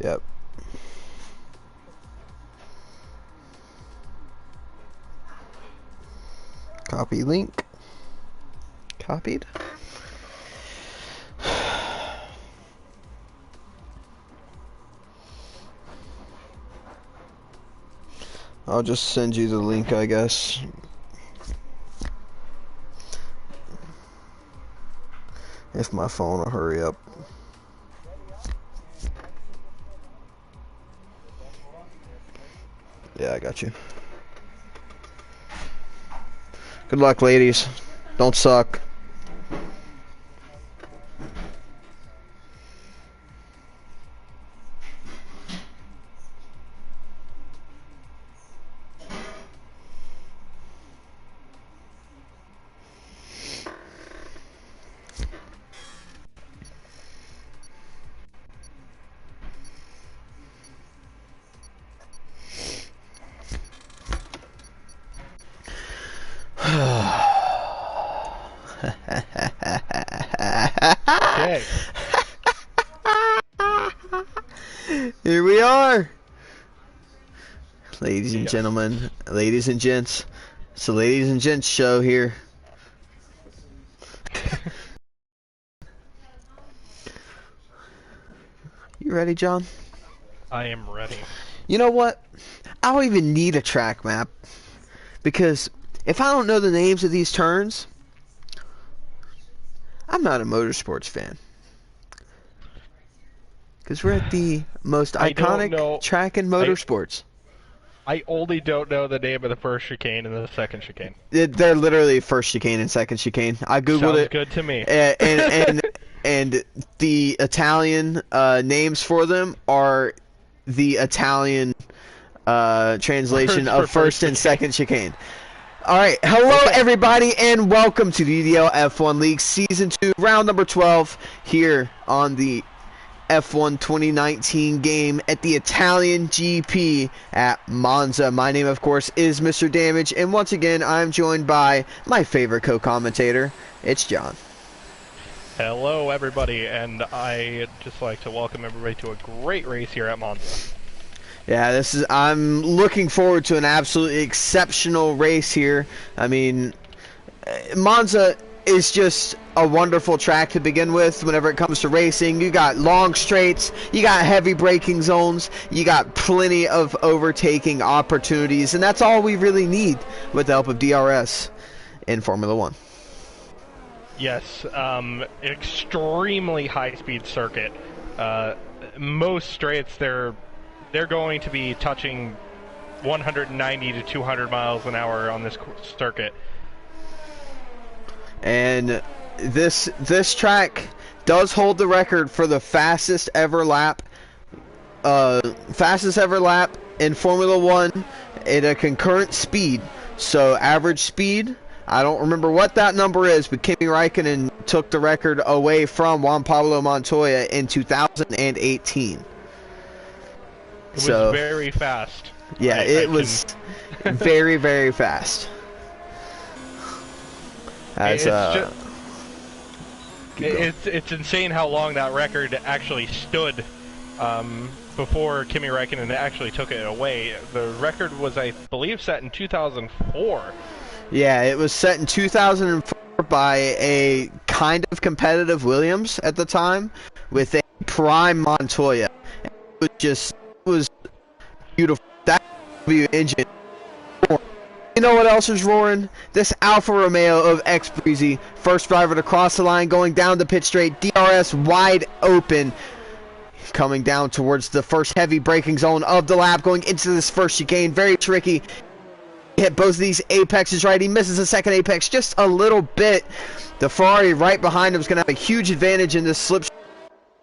Yep. Copy link. Copied. I'll just send you the link, I guess. If my phone will hurry up. Yeah, I got you. Good luck, ladies. Don't suck. Okay. Here we are, ladies and gentlemen, ladies and gents. It's the ladies and gents show here. You ready, John? I am ready. You know what? I don't even need a track map, because if I don't know the names of these turns, I'm not a motorsports fan. Because we're at the most iconic track in motorsports. I only don't know the name of the first chicane and the second chicane. They're literally first chicane and second chicane. I googled it. Sounds good to me. And the Italian names for them are the Italian translation of first and second chicane. All right, hello everybody, and welcome to the UDL F1 League Season 2, round number 12, here on the F1 2019 game at the Italian GP at Monza. My name, of course, is Mr. Damage, and once again, I'm joined by my favorite co-commentator. It's John. Hello everybody, and I'd just like to welcome everybody to a great race here at Monza. Yeah, I'm looking forward to an absolutely exceptional race here. I mean, Monza is just a wonderful track to begin with whenever it comes to racing. You got long straights, you got heavy braking zones, you got plenty of overtaking opportunities, and that's all we really need with the help of DRS in Formula 1. Yes, extremely high-speed circuit. Most straights, they're going to be touching 190 to 200 miles an hour on this circuit. And this track does hold the record for the fastest ever lap in Formula 1 at a concurrent speed. So average speed, I don't remember what that number is, but Kimi Räikkönen took the record away from Juan Pablo Montoya in 2018. It was very fast. Yeah, it was very, very fast. It's insane how long that record actually stood before Kimi Räikkönen actually took it away. The record was, I believe, set in 2004. Yeah, it was set in 2004 by a kind of competitive Williams at the time with a prime Montoya. It was beautiful. That W engine. You know what else is roaring? This Alfa Romeo of ex-Breezy. First driver to cross the line, going down the pit straight. DRS wide open. Coming down towards the first heavy braking zone of the lap. Going into this first chicane. Very tricky. Hit both of these apexes right. He misses the second apex just a little bit. The Ferrari right behind him is going to have a huge advantage in this slip.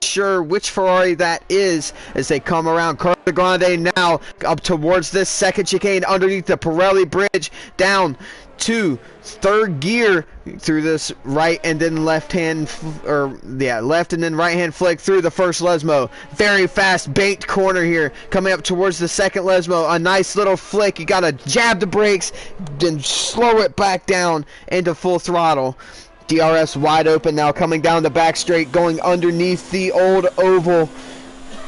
Sure which Ferrari that is as they come around. Casa Grande now up towards this second chicane underneath the Pirelli bridge, down to third gear through this right and then left and then right hand flick through the first Lesmo. Very fast banked corner here coming up towards the second Lesmo. A nice little flick. You gotta jab the brakes, then slow it back down into full throttle. DRS wide open now, coming down the back straight, going underneath the old oval.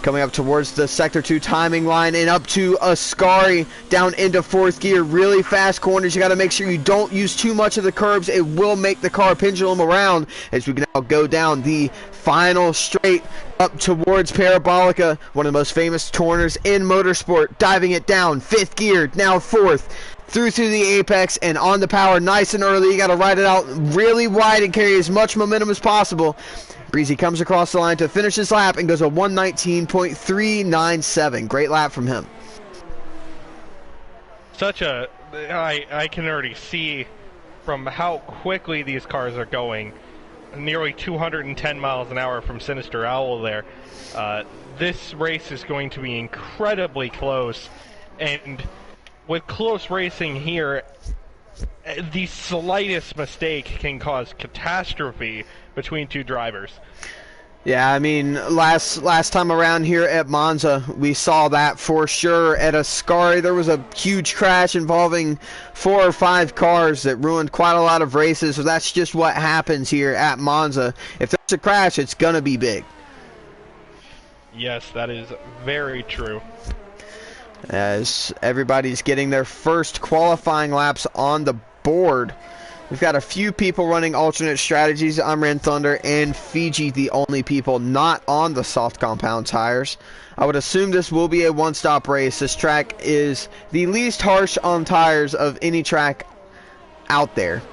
Coming up towards the Sector 2 timing line and up to Ascari down into 4th gear. Really fast corners. You got to make sure you don't use too much of the curbs. It will make the car pendulum around as we now go down the final straight up towards Parabolica, one of the most famous corners in motorsport. Diving it down, 5th gear, now 4th. Through to the apex and on the power nice and early. You got to ride it out really wide and carry as much momentum as possible. Breezy comes across the line to finish his lap and goes a 1:19.397. Great lap from him. I can already see from how quickly these cars are going, nearly 210 miles an hour from Sinister Owl there. This race is going to be incredibly close, and with close racing here, the slightest mistake can cause catastrophe between two drivers. Yeah, I mean, last time around here at Monza, we saw that for sure. At Ascari, there was a huge crash involving 4 or 5 cars that ruined quite a lot of races. So that's just what happens here at Monza. If there's a crash, it's gonna be big. Yes, that is very true. As everybody's getting their first qualifying laps on the board. We've got a few people running alternate strategies. Amran Thunder and Fiji, the only people not on the soft compound tires. I would assume this will be a one-stop race. This track is the least harsh on tires of any track out there.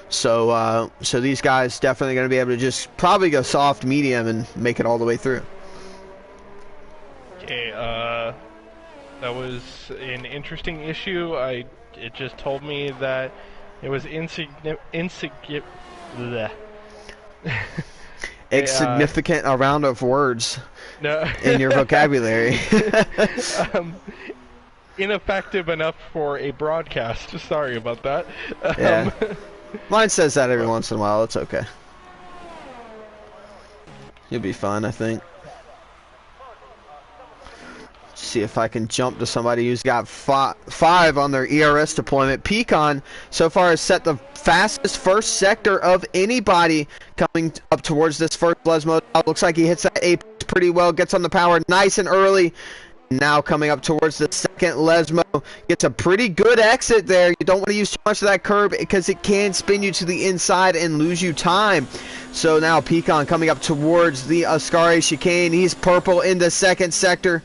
So these guys definitely going to be able to just probably go soft, medium, and make it all the way through. Okay, that was an interesting issue. It just told me that it was insignificant a round of words no. in your vocabulary. Ineffective enough for a broadcast. Sorry about that. Yeah. Mine says that every once in a while. It's okay. You'll be fine, I think. See if I can jump to somebody who's got 5 on their ERS deployment. Pecan so far has set the fastest first sector of anybody coming up towards this first Lesmo. Looks like he hits that apex pretty well, gets on the power nice and early. Now coming up towards the second Lesmo, gets a pretty good exit there. You don't want to use too much of that curb because it can spin you to the inside and lose you time. So now Pecan coming up towards the Ascari chicane. He's purple in the second sector.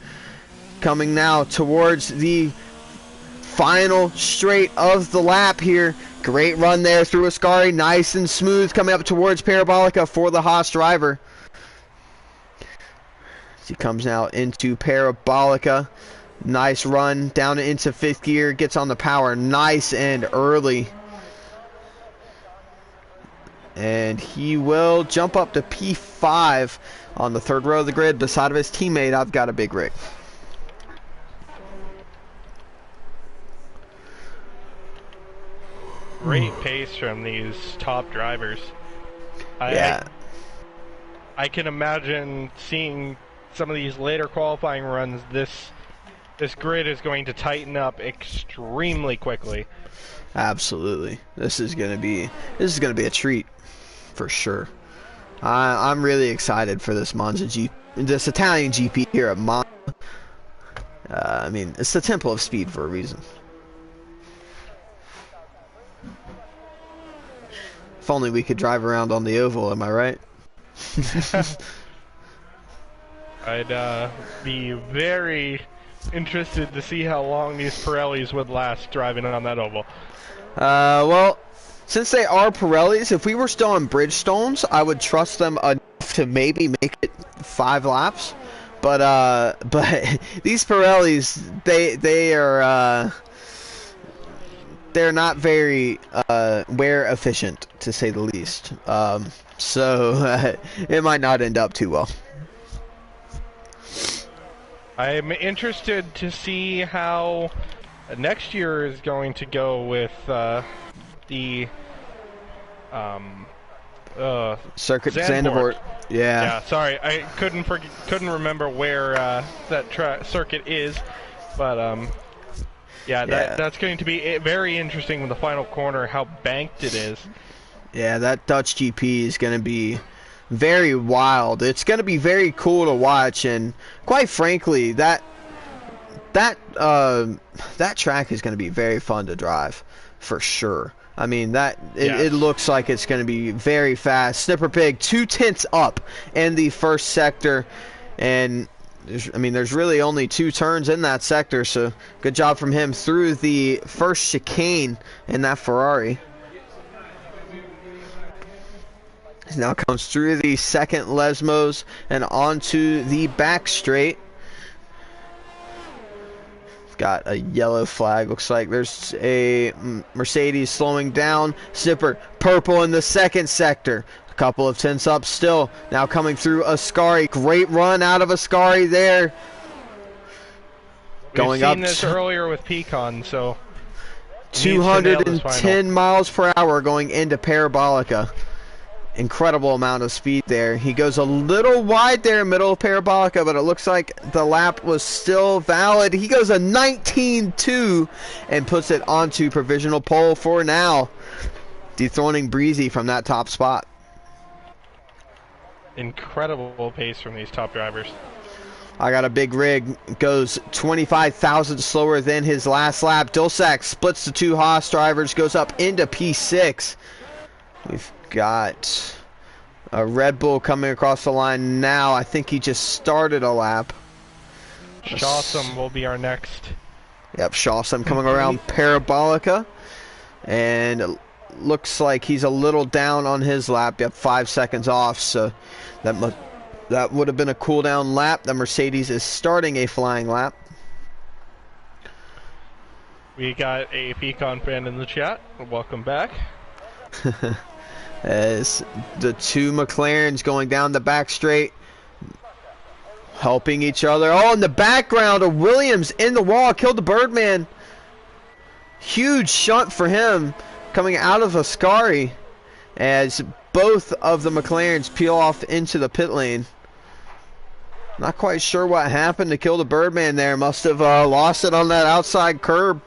Coming now towards the final straight of the lap here. Great run there through Ascari. Nice and smooth coming up towards Parabolica for the Haas driver. As he comes now into Parabolica. Nice run down into 5th gear. Gets on the power nice and early. And he will jump up to P5 on the 3rd row of the grid beside of his teammate. I've got a big rig. Great pace from these top drivers. Yeah. I can imagine seeing some of these later qualifying runs. This grid is going to tighten up extremely quickly. Absolutely. This is gonna be a treat for sure. I'm really excited for this this Italian GP here at Monza. I mean, it's the Temple of Speed for a reason. If only we could drive around on the oval, am I right? I'd be very interested to see how long these Pirellis would last driving on that oval. Well, since they are Pirellis, if we were still on Bridgestones, I would trust them enough to maybe make it 5 laps. But these Pirellis, they are they're not very wear efficient, to say the least. So it might not end up too well. I'm interested to see how next year is going to go with the Circuit Zandvoort. Yeah. Sorry, I couldn't remember where that circuit is, but that's going to be very interesting with the final corner, how banked it is. Yeah, that Dutch GP is going to be very wild. It's going to be very cool to watch, and quite frankly, that track is going to be very fun to drive for sure. I mean, it looks like it's going to be very fast. Snipper Pig 2/10 up in the first sector, and there's really only 2 turns in that sector, so good job from him through the first chicane in that Ferrari. He now comes through the second Lesmos and onto the back straight. Got a yellow flag. Looks like there's a Mercedes slowing down. Snipper purple in the second sector. A couple of tenths up still. Now coming through Ascari. Great run out of Ascari there. We've seen this earlier with Pecan, so 210 miles per hour going into Parabolica. Incredible amount of speed there. He goes a little wide there, middle of Parabolica, but it looks like the lap was still valid. He goes a 19.2 and puts it onto provisional pole for now, dethroning Breezy from that top spot. Incredible pace from these top drivers. I got a big rig, goes 25,000 slower than his last lap. Dulsac splits the 2 Haas drivers, goes up into P6. We've got a Red Bull coming across the line now. I think he just started a lap. Shawsome will be our next. Yep, Shawsome coming around Parabolica. And it looks like he's a little down on his lap. Yep, 5 seconds off, so that would have been a cool down lap. The Mercedes is starting a flying lap. We got a Pecan fan in the chat. Welcome back. As the 2 McLarens going down the back straight, helping each other. Oh, in the background, a Williams in the wall, killed the Birdman. Huge shunt for him coming out of Ascari as both of the McLarens peel off into the pit lane. Not quite sure what happened to kill the Birdman there. Must have lost it on that outside curb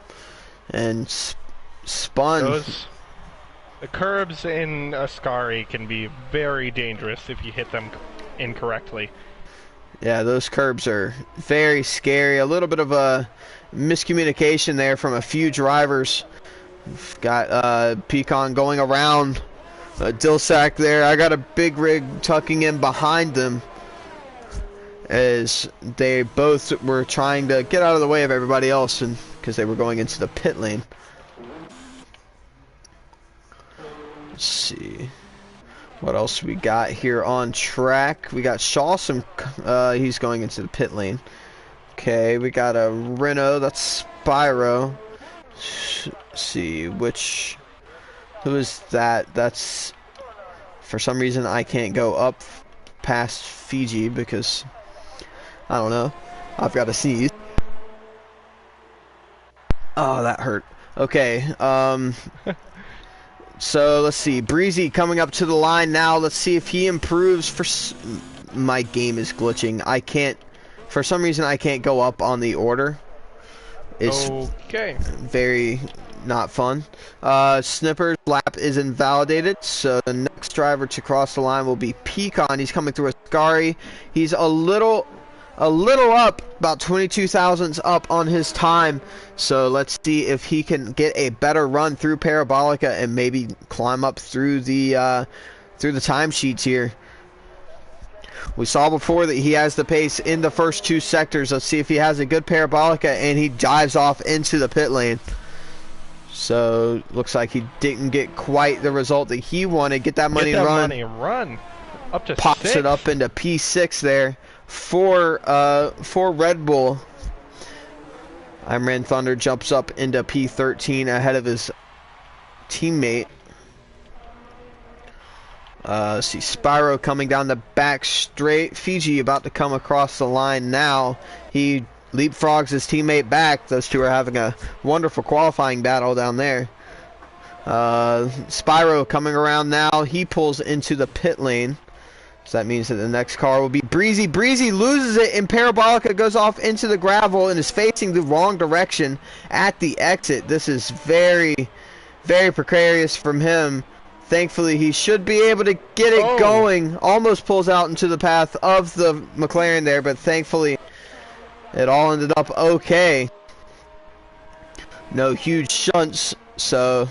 and spun. The curbs in Ascari can be very dangerous if you hit them incorrectly. Yeah, those curbs are very scary. A little bit of a miscommunication there from a few drivers. We've got Pecan going around Dulsac there. I got a big rig tucking in behind them as they both were trying to get out of the way of everybody else, and because they were going into the pit lane. Let's see what else we got here on track. We got Shawsome, he's going into the pit lane. Okay, we got a Renault, that's Spyro. Let's see, who is that? That's, for some reason I can't go up past Fiji because, I don't know, I've got to sneeze. Oh, that hurt. Okay, so let's see, Breezy coming up to the line now. Let's see if he improves. My game is glitching. I can't, for some reason I can't go up on the order. It's very not fun. Snipper's lap is invalidated, so the next driver to cross the line will be Pecan. He's coming through Ascari. He's a little up, about 22 thousandths up on his time. So let's see if he can get a better run through Parabolica and maybe climb up through the timesheets here. We saw before that he has the pace in the first 2 sectors. Let's see if he has a good Parabolica and he dives off into the pit lane. So looks like he didn't get quite the result that he wanted. Get that money run. Up to pops 6. it up into P6 there for Red Bull. Imran Thunder jumps up into P13 ahead of his teammate. See Spyro coming down the back straight. Fiji about to come across the line now. He leapfrogs his teammate back. Those two are having a wonderful qualifying battle down there. Spyro coming around now. He pulls into the pit lane. So that means that the next car will be Breezy. Breezy loses it and Parabolica goes off into the gravel and is facing the wrong direction at the exit. This is very, very precarious from him. Thankfully, he should be able to get it going. Almost pulls out into the path of the McLaren there, but thankfully, it all ended up okay. No huge shunts, so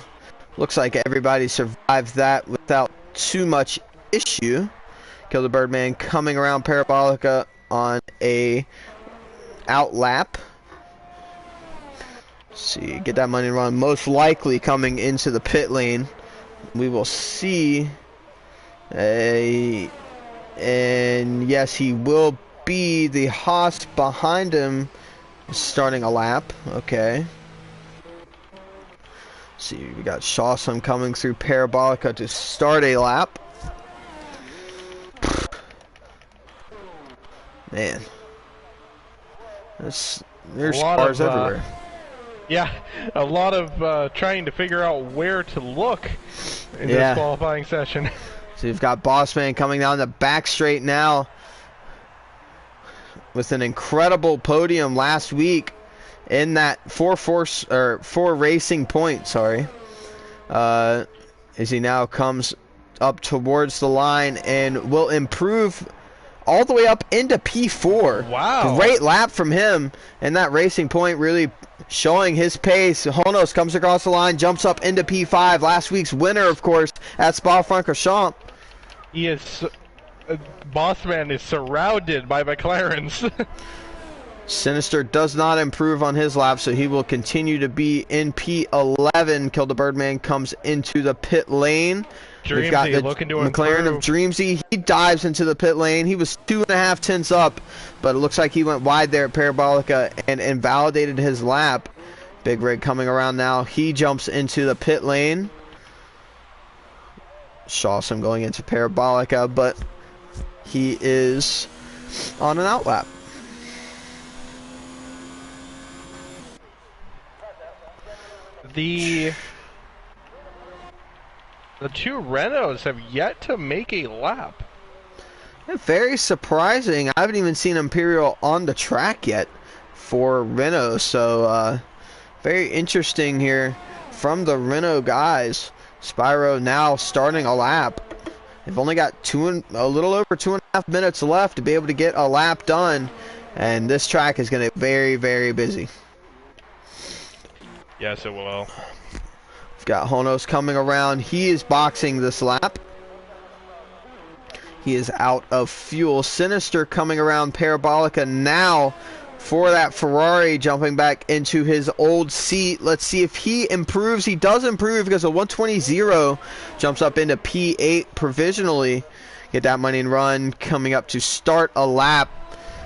looks like everybody survived that without too much issue. Kill the Birdman coming around Parabolica on a out lap. Let's see, get that money run. Most likely coming into the pit lane. We will see. And yes, he will be. The Haas behind him starting a lap. Okay. Let's see, we got Shawsome coming through Parabolica to start a lap. Man. There's cars everywhere. Yeah, a lot of trying to figure out where to look in this qualifying session. So you've got Bossman coming down the back straight now with an incredible podium last week in that four racing point, sorry. As he now comes up towards the line and will improve all the way up into P4. Wow. Great lap from him, and that racing point really showing his pace. Honos comes across the line, jumps up into P5. Last week's winner, of course, at Spa-Francorchamps. He is... Bossman is surrounded by McLarens. Sinister does not improve on his lap, so he will continue to be in P11. Kill the Birdman comes into the pit lane. We've got the McLaren of Dreamsy. He dives into the pit lane. He was 2.5 tenths up, but it looks like he went wide there at Parabolica and invalidated his lap. Big Rig coming around now. He jumps into the pit lane. Shawsome going into Parabolica, but he is on an out lap. The two Renaults have yet to make a lap. Very surprising. I haven't even seen Imperial on the track yet for Renault, so very interesting here from the Renault guys. Spyro now starting a lap. They've only got a little over 2.5 minutes left to be able to get a lap done, and this track is going to be very, very busy. Yes, it will. We've got Honos coming around. He is boxing this lap. He is out of fuel. Sinister coming around Parabolica now for that Ferrari, jumping back into his old seat. Let's see if he improves. He does improve because a 120.0 jumps up into P8 provisionally. Get that money and run coming up to start a lap.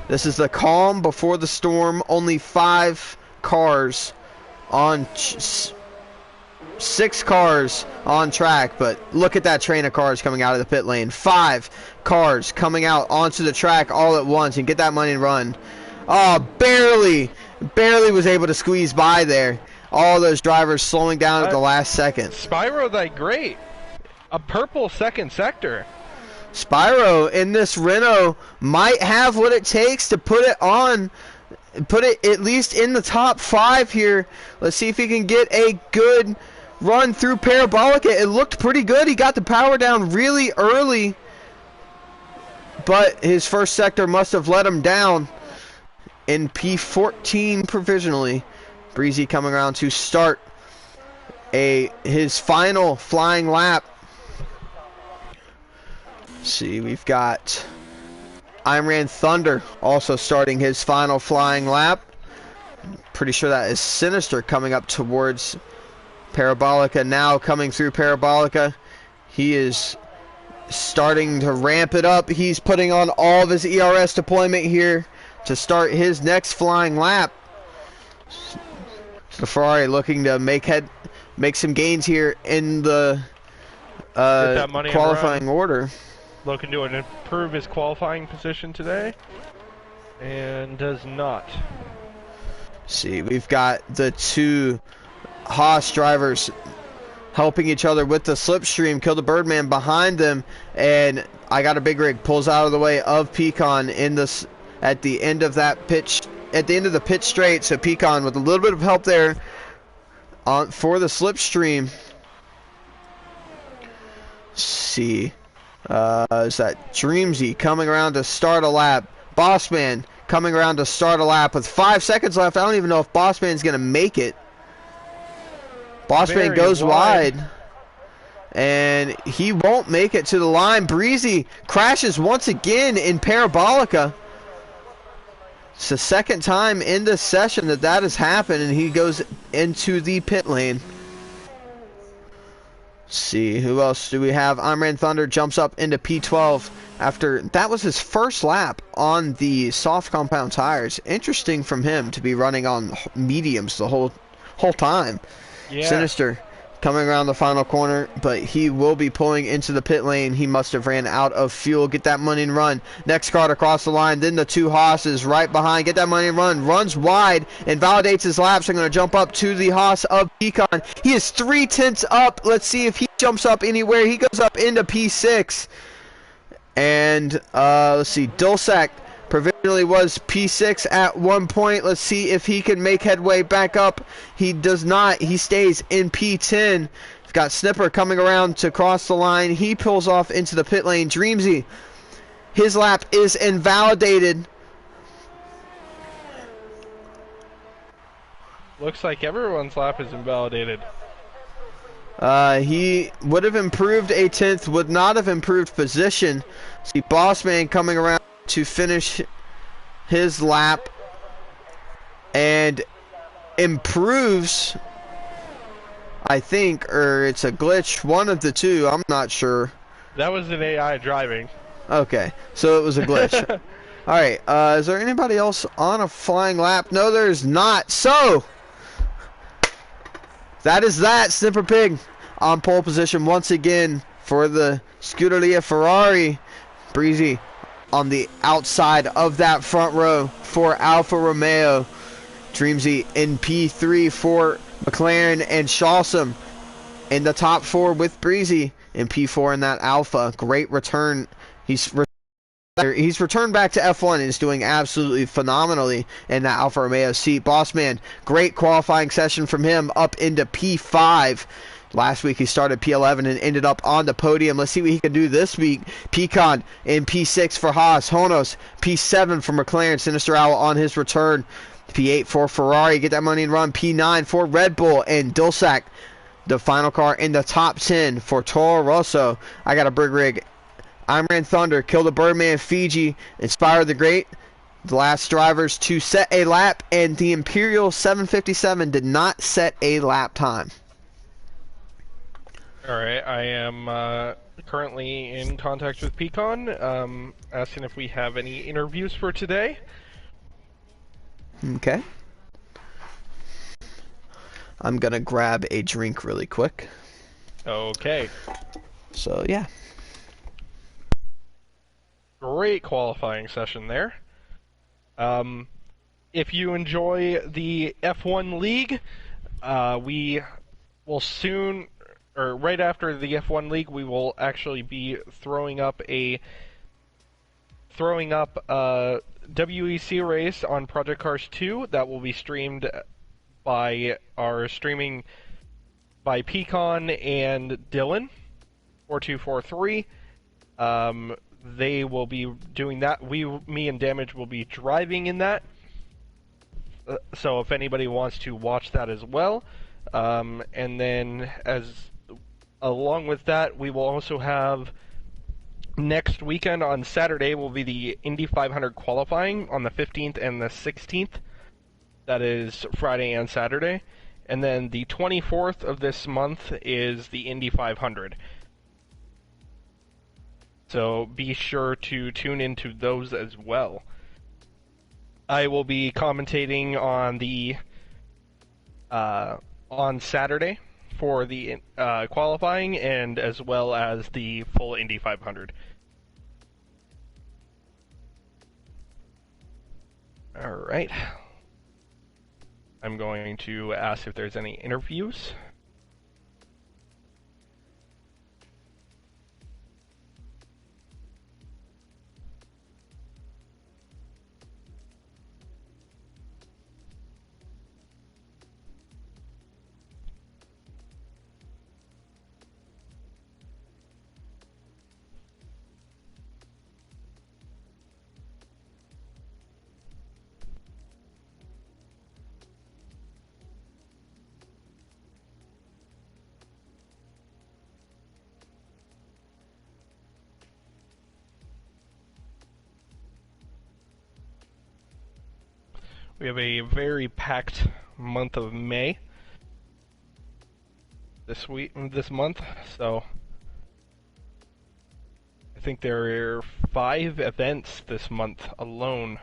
This is the calm before the storm. Only 5 cars on 6 cars on track, but look at that train of cars coming out of the pit lane. 5 cars coming out onto the track all at once, and get that money and run. Oh, barely was able to squeeze by there. All those drivers slowing down at the last second. Spyro, that great. A purple second sector. Spyro in this Renault might have what it takes to put it at least in the top 5 here. Let's see if he can get a good run through Parabolica. It looked pretty good. He got the power down really early, but his first sector must have let him down in P14 provisionally. Breezy coming around to start his final flying lap. Let's see, we've got Imran Thunder also starting his final flying lap. Pretty sure that is Sinister coming up towards Parabolica now, coming through Parabolica. He is starting to ramp it up. He's putting on all of his ERS deployment here to start his next flying lap. So Ferrari looking to make some gains here in the qualifying order. Looking to improve his qualifying position today, and does not. See, we've got the 2 Haas drivers helping each other with the slipstream. Kill the Birdman behind them, and I got a Big Rig pulls out of the way of Pecan in this at the end of that pitch, at the end of the pit straight. So Pecan with a little bit of help there for the slipstream. See. Is that Dreamsy coming around to start a lap? Bossman coming around to start a lap with 5 seconds left. I don't even know if Bossman's going to make it. Bossman Very goes wide. wide. And he won't make it to the line. Breezy crashes once again in Parabolica. It's the second time in this session that has happened, and he goes into the pit lane. Let's see, who else do we have? Iron Thunder jumps up into P12 after that was his first lap on the soft compound tires. Interesting from him to be running on mediums the whole time. Yeah. Sinister coming around the final corner, but he will be pulling into the pit lane. He must have ran out of fuel. Get that money and run. Next car to cross the line. Then the two Haas's right behind. Get that money and run. Runs wide and validates his laps. I'm going to jump up to the Haas of Pecan. He is 3/10 up. Let's see if he jumps up anywhere. He goes up into P6. And let's see. Dulsac provisionally was P6 at one point. Let's see if he can make headway back up. He does not. He stays in P10. He's got Snipper coming around to cross the line. He pulls off into the pit lane. Dreamsy, his lap is invalidated. Looks like everyone's lap is invalidated. He would have improved a 10th, would not have improved position. See Bossman coming around to finish his lap and improves, I think, or it's a glitch, one of the two, I'm not sure. That was an AI driving. Okay, so it was a glitch. Alright, is there anybody else on a flying lap? No, there's not. So, that is that. Snipper Pig on pole position once again for the Scuderia Ferrari. Breezy on the outside of that front row for Alfa Romeo. Dreamsy in P3 for McLaren, and Shawsome in the top 4 with Breezy in P4 in that Alpha. Great return. He's returned back to F1 and is doing absolutely phenomenally in that Alfa Romeo seat. Bossman, great qualifying session from him up into P5. Last week he started P11 and ended up on the podium. Let's see what he can do this week. Pecan in P6 for Haas. Honos, P7 for McLaren. Sinister Owl on his return. P8 for Ferrari. Get that money and run. P9 for Red Bull. And Dulsac, the final car in the top 10 for Toro Rosso. I got a Brig Rig. Iron Thunder, Kill the Birdman, Fiji, Inspire the Great. The last drivers to set a lap, and the Imperial 757 did not set a lap time. Alright, I am currently in contact with Pecan, asking if we have any interviews for today. Okay. I'm going to grab a drink really quick. Okay. So, yeah. Great qualifying session there. If you enjoy the F1 League, we will soon, or right after the F1 League, we will actually be throwing up a WEC race on Project Cars 2 that will be streamed by Pecan and Dylan 4243. They will be doing that. Me and Damage will be driving in that. So if anybody wants to watch that as well, and then along with that, we will also have next weekend on Saturday will be the Indy 500 qualifying on the 15th and the 16th. That is Friday and Saturday. And then the 24th of this month is the Indy 500. So be sure to tune into those as well. I will be commentating on the on Saturday for the qualifying, and as well as the full Indy 500. All right. I'm going to ask if there's any interviews. We have a very packed month of May this month, so I think there are 5 events this month alone.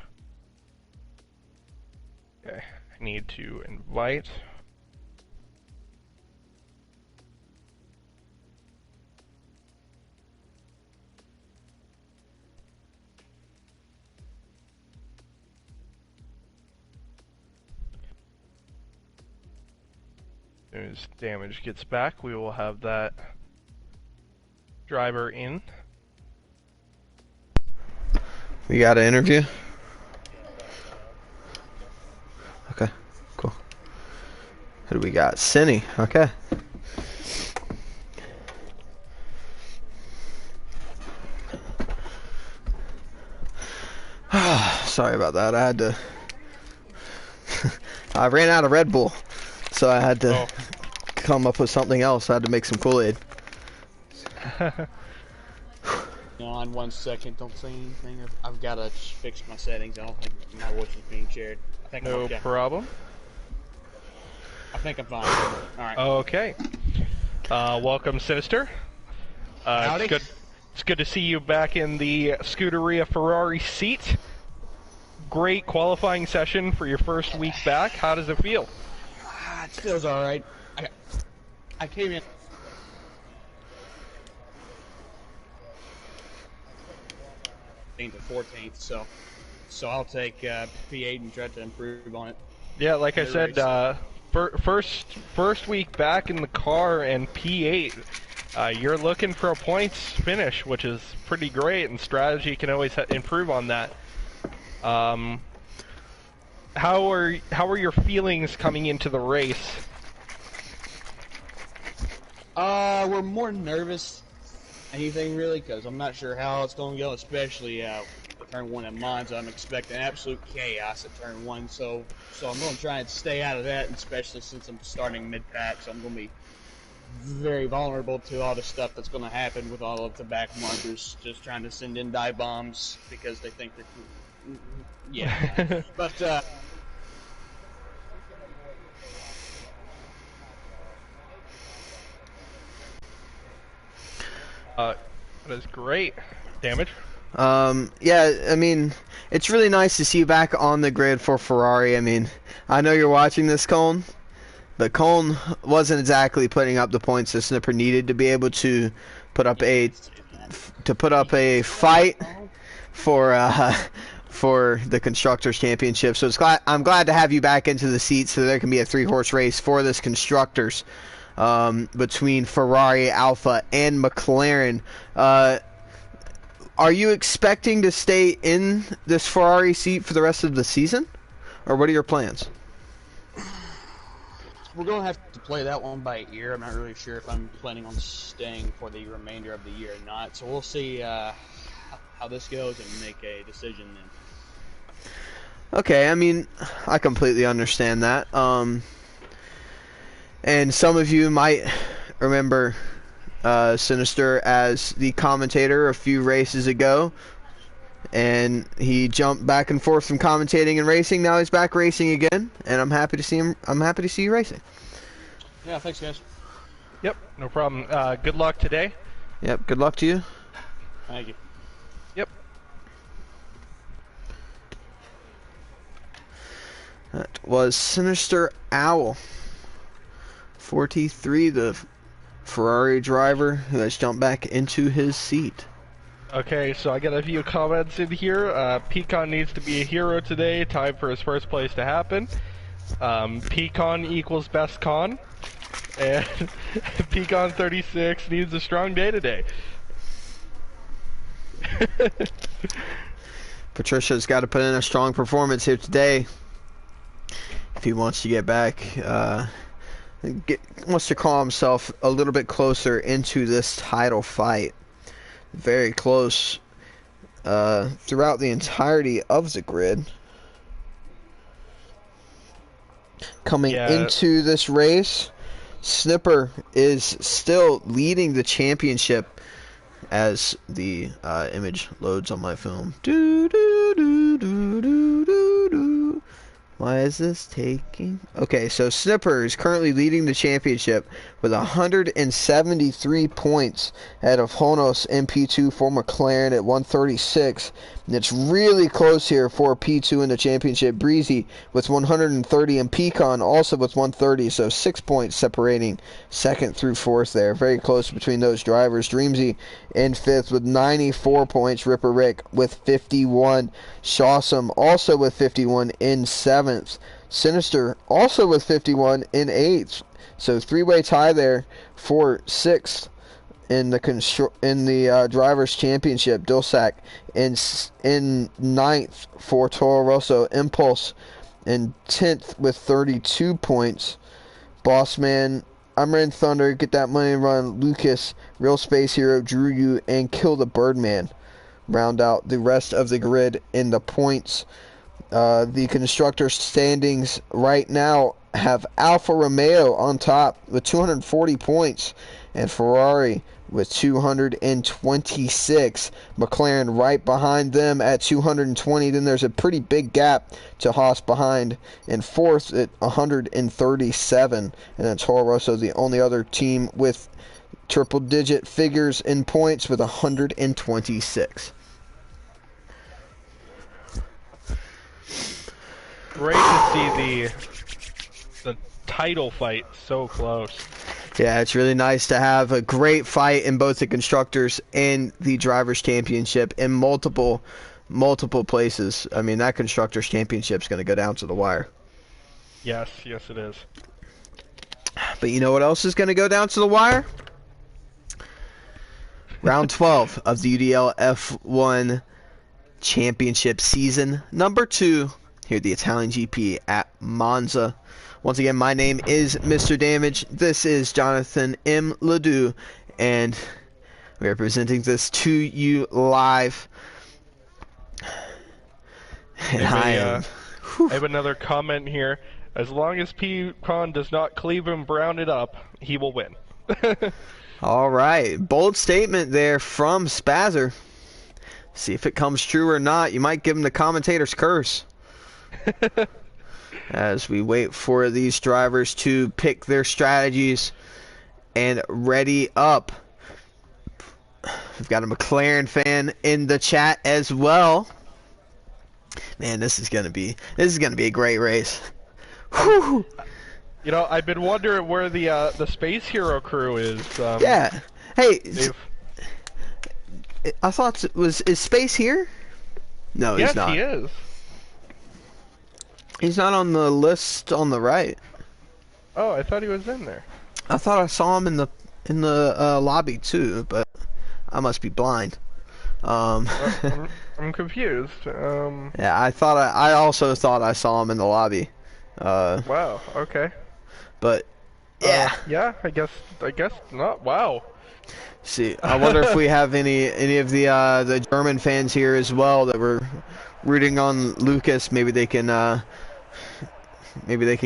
Okay, I need to invite. As soon as Damage gets back, we will have that driver in. We got an interview? Okay, cool. Who do we got? Cinny, okay. Sorry about that, I had to... I ran out of Red Bull, so I had to come up with something else. I had to make some Kool-Aid. On 1 second, don't say anything. I've got to fix my settings. I don't think my voice is being shared. I think No problem. I think I'm fine. Alright. Okay. Welcome, Sinister. Howdy. It's good to see you back in the Scuderia Ferrari seat. Great qualifying session for your first week back. How does it feel? It feels alright. I came in to 14th, so I'll take P8 and try to improve on it. Yeah, like I said, first week back in the car and P8, you're looking for a points finish, which is pretty great, and strategy can always improve on that. How are your feelings coming into the race? We're more nervous than anything really, because I'm not sure how it's going to go, especially turn 1 at Monza. I'm expecting absolute chaos at turn 1, so I'm going to try and stay out of that, especially since I'm starting mid-pack, so I'm going to be very vulnerable to all the stuff that's going to happen with all of the back markers just trying to send in dive bombs because they think they're cool. Yeah. But that is great. Damage? Yeah, I mean, it's really nice to see you back on the grid for Ferrari. I mean, I know you're watching this, Colin, but Colin wasn't exactly putting up the points that Snipper needed to be able to put up a fight for the Constructors Championship. So I'm glad to have you back into the seat so there can be a 3-horse race for this Constructors between Ferrari, Alfa, and McLaren. Are you expecting to stay in this Ferrari seat for the rest of the season? Or what are your plans? we're going to have to play that one by ear. I'm not really sure if I'm planning on staying for the remainder of the year or not. So we'll see how this goes and make a decision then. Okay, I mean, I completely understand that. And some of you might remember Sinister as the commentator a few races ago, and he jumped back and forth from commentating and racing. Now he's back racing again, and I'm happy to see him. I'm happy to see you racing. Yeah, thanks, guys. Yep, no problem. Good luck today. Yep, good luck to you. Thank you. Yep. That was Sinister Owl. 43, the Ferrari driver who has jumped back into his seat. Okay, so I got a few comments in here. Pecan needs to be a hero today. Time for his first place to happen. Pecan equals best con. And Pecan 36 needs a strong day today. Patricia's got to put in a strong performance here today if he wants to get back. Wants to call himself a little bit closer into this title fight. Very close throughout the entirety of the grid. Coming into this race, Snipper is still leading the championship as the image loads on my phone. Why is this taking? Okay, so Snipper is currently leading the championship with 173 points ahead of Honos in P2 for McLaren at 136. And it's really close here for P2 in the championship. Breezy with 130 and Pecan also with 130. So 6 points separating second through fourth there. Very close between those drivers. Dreamsy in fifth with 94 points. Ripper Rick with 51. Shawsome also with 51 in seventh. Sinister also with 51 in eighth. So three-way tie there for sixth in the drivers' championship. Dulsac in ninth for Toro Rosso. Impulse in 10th with 32 points. Bossman, Amarin Thunder, Get That Money Run, Lucas, Real Space Hero, Drew You, and Kill the Birdman round out the rest of the grid in the points. The constructor standings right now have Alfa Romeo on top with 240 points and Ferrari with 226. McLaren right behind them at 220. Then there's a pretty big gap to Haas behind in fourth at 137. And then Toro Rosso, the only other team with triple-digit figures in points with 126. Great to see the title fight so close. Yeah, it's really nice to have a great fight in both the constructors and the drivers' championship in multiple places. I mean, that constructors' championship is going to go down to the wire. Yes, yes it is. But you know what else is going to go down to the wire? Round 12 of the UDL F1 Championship Season number 2 here at the Italian GP at Monza. Once again, my name is Mr. Damage. This is Jonathan M. Ledoux, and we are presenting this to you live. And I have another comment here. As long as Pecan does not cleave and brown it up, he will win. All right, bold statement there from Spazzer. See if it comes true or not. You might give him the commentator's curse. As we wait for these drivers to pick their strategies and ready up. We've got a McLaren fan in the chat as well. Man, this is gonna be a great race. Whew. You know, I've been wondering where the Space Hero crew is. Yeah. Hey, I thought is Space here? No, yes, he's not. Yes, he is. He's not on the list on the right. Oh, I thought he was in there. I thought I saw him in the lobby too, but I must be blind. I'm confused. Yeah, I also thought I saw him in the lobby. Wow. Okay. But yeah. Yeah. I guess not. Wow. See, I wonder if we have any of the German fans here as well that were rooting on Lucas. Maybe they can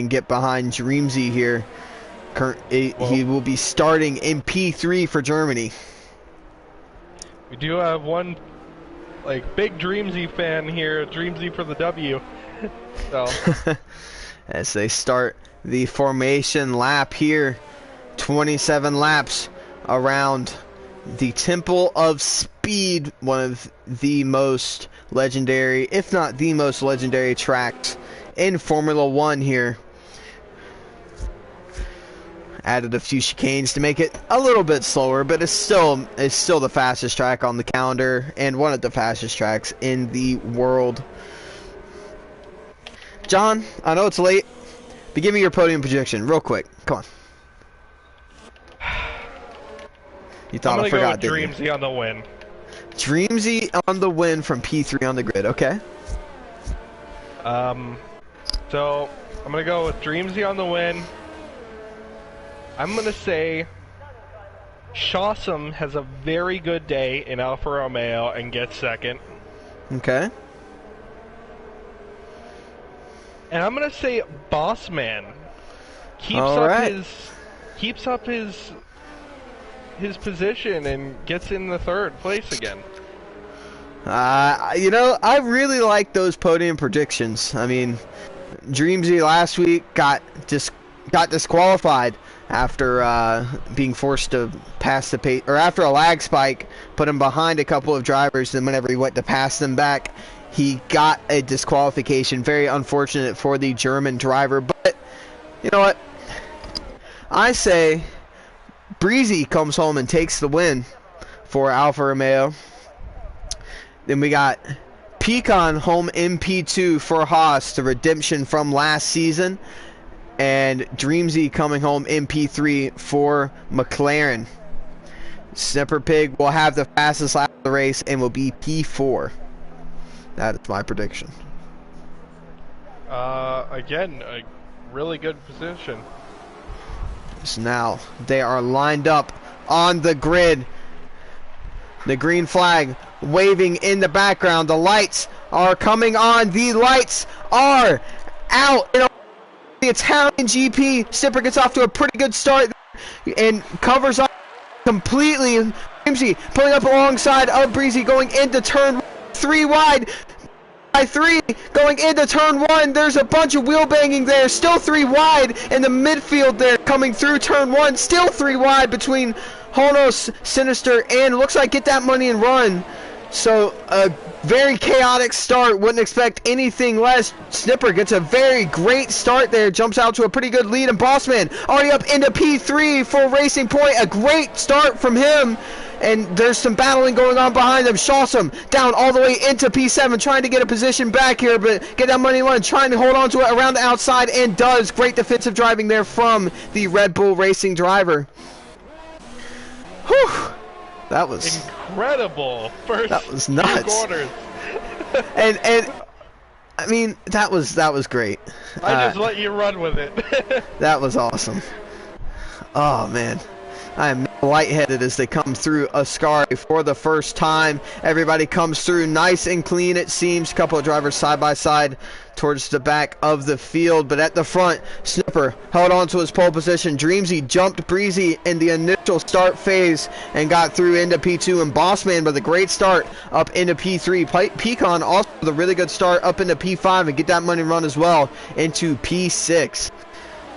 get behind Dreamsy here. He will be starting in P3 for Germany. We do have one big Dreamsy fan here. Dreamsy for the W. So as they start the formation lap here, 27 laps around the Temple of Speed, one of the most legendary, if not the most legendary tracks in Formula One here. Added a few chicanes to make it a little bit slower, but it's still the fastest track on the calendar and one of the fastest tracks in the world. John, I know it's late, but give me your podium prediction real quick. Come on. You thought I forgot, didn't you? Dreamsy on the win. Dreamsy on the win from P3 on the grid, okay? So I'm gonna go with Dreamsy on the win. I'm gonna say Shawsome has a very good day in Alfa Romeo and gets second. Okay. And I'm gonna say Bossman keeps up his position and gets in the third place again. You know, I really like those podium predictions. I mean, Dreamsy last week got disqualified after being forced to pass the pace, or after a lag spike put him behind a couple of drivers. Then whenever he went to pass them back, he got a disqualification. Very unfortunate for the German driver. But you know what? I say Breezy comes home and takes the win for Alfa Romeo. Then we got Pecan home in P2 for Haas, the redemption from last season. And Dreamsy coming home in P3 for McLaren. Snipper Pig will have the fastest lap of the race and will be P4. That is my prediction. Again, a really good position. So now they are lined up on the grid. The green flag waving in the background. The lights are coming on. The lights are out. The Italian GP. Snipper gets off to a pretty good start and covers up completely. Dreamsy pulling up alongside of Breezy going into turn 3 wide. By 3 going into turn 1. There's a bunch of wheel banging there. Still 3 wide in the midfield there coming through turn 1. Still 3 wide between Honos, Sinister, and looks like Get That Money and Run. So a very chaotic start. Wouldn't expect anything less. Snipper gets a very great start there. Jumps out to a pretty good lead. And Bossman already up into P3 for Racing Point. A great start from him. And there's some battling going on behind them. Shawsome down all the way into P7, trying to get a position back here, but Get That Money Run, trying to hold on to it around the outside, and does. Great defensive driving there from the Red Bull Racing driver. Whew. That was incredible. That was nuts. Quarters. and I mean that was great. I just let you run with it. That was awesome. Oh man. I am lightheaded as they come through Ascari for the first time. Everybody comes through nice and clean, it seems. A couple of drivers side by side towards the back of the field. But at the front, Snipper held on to his pole position. Dreamsy jumped Breezy in the initial start phase and got through into P2. And Bossman with a great start up into P3. Pecan also with a really good start up into P5 and Get That Money Run as well into P6.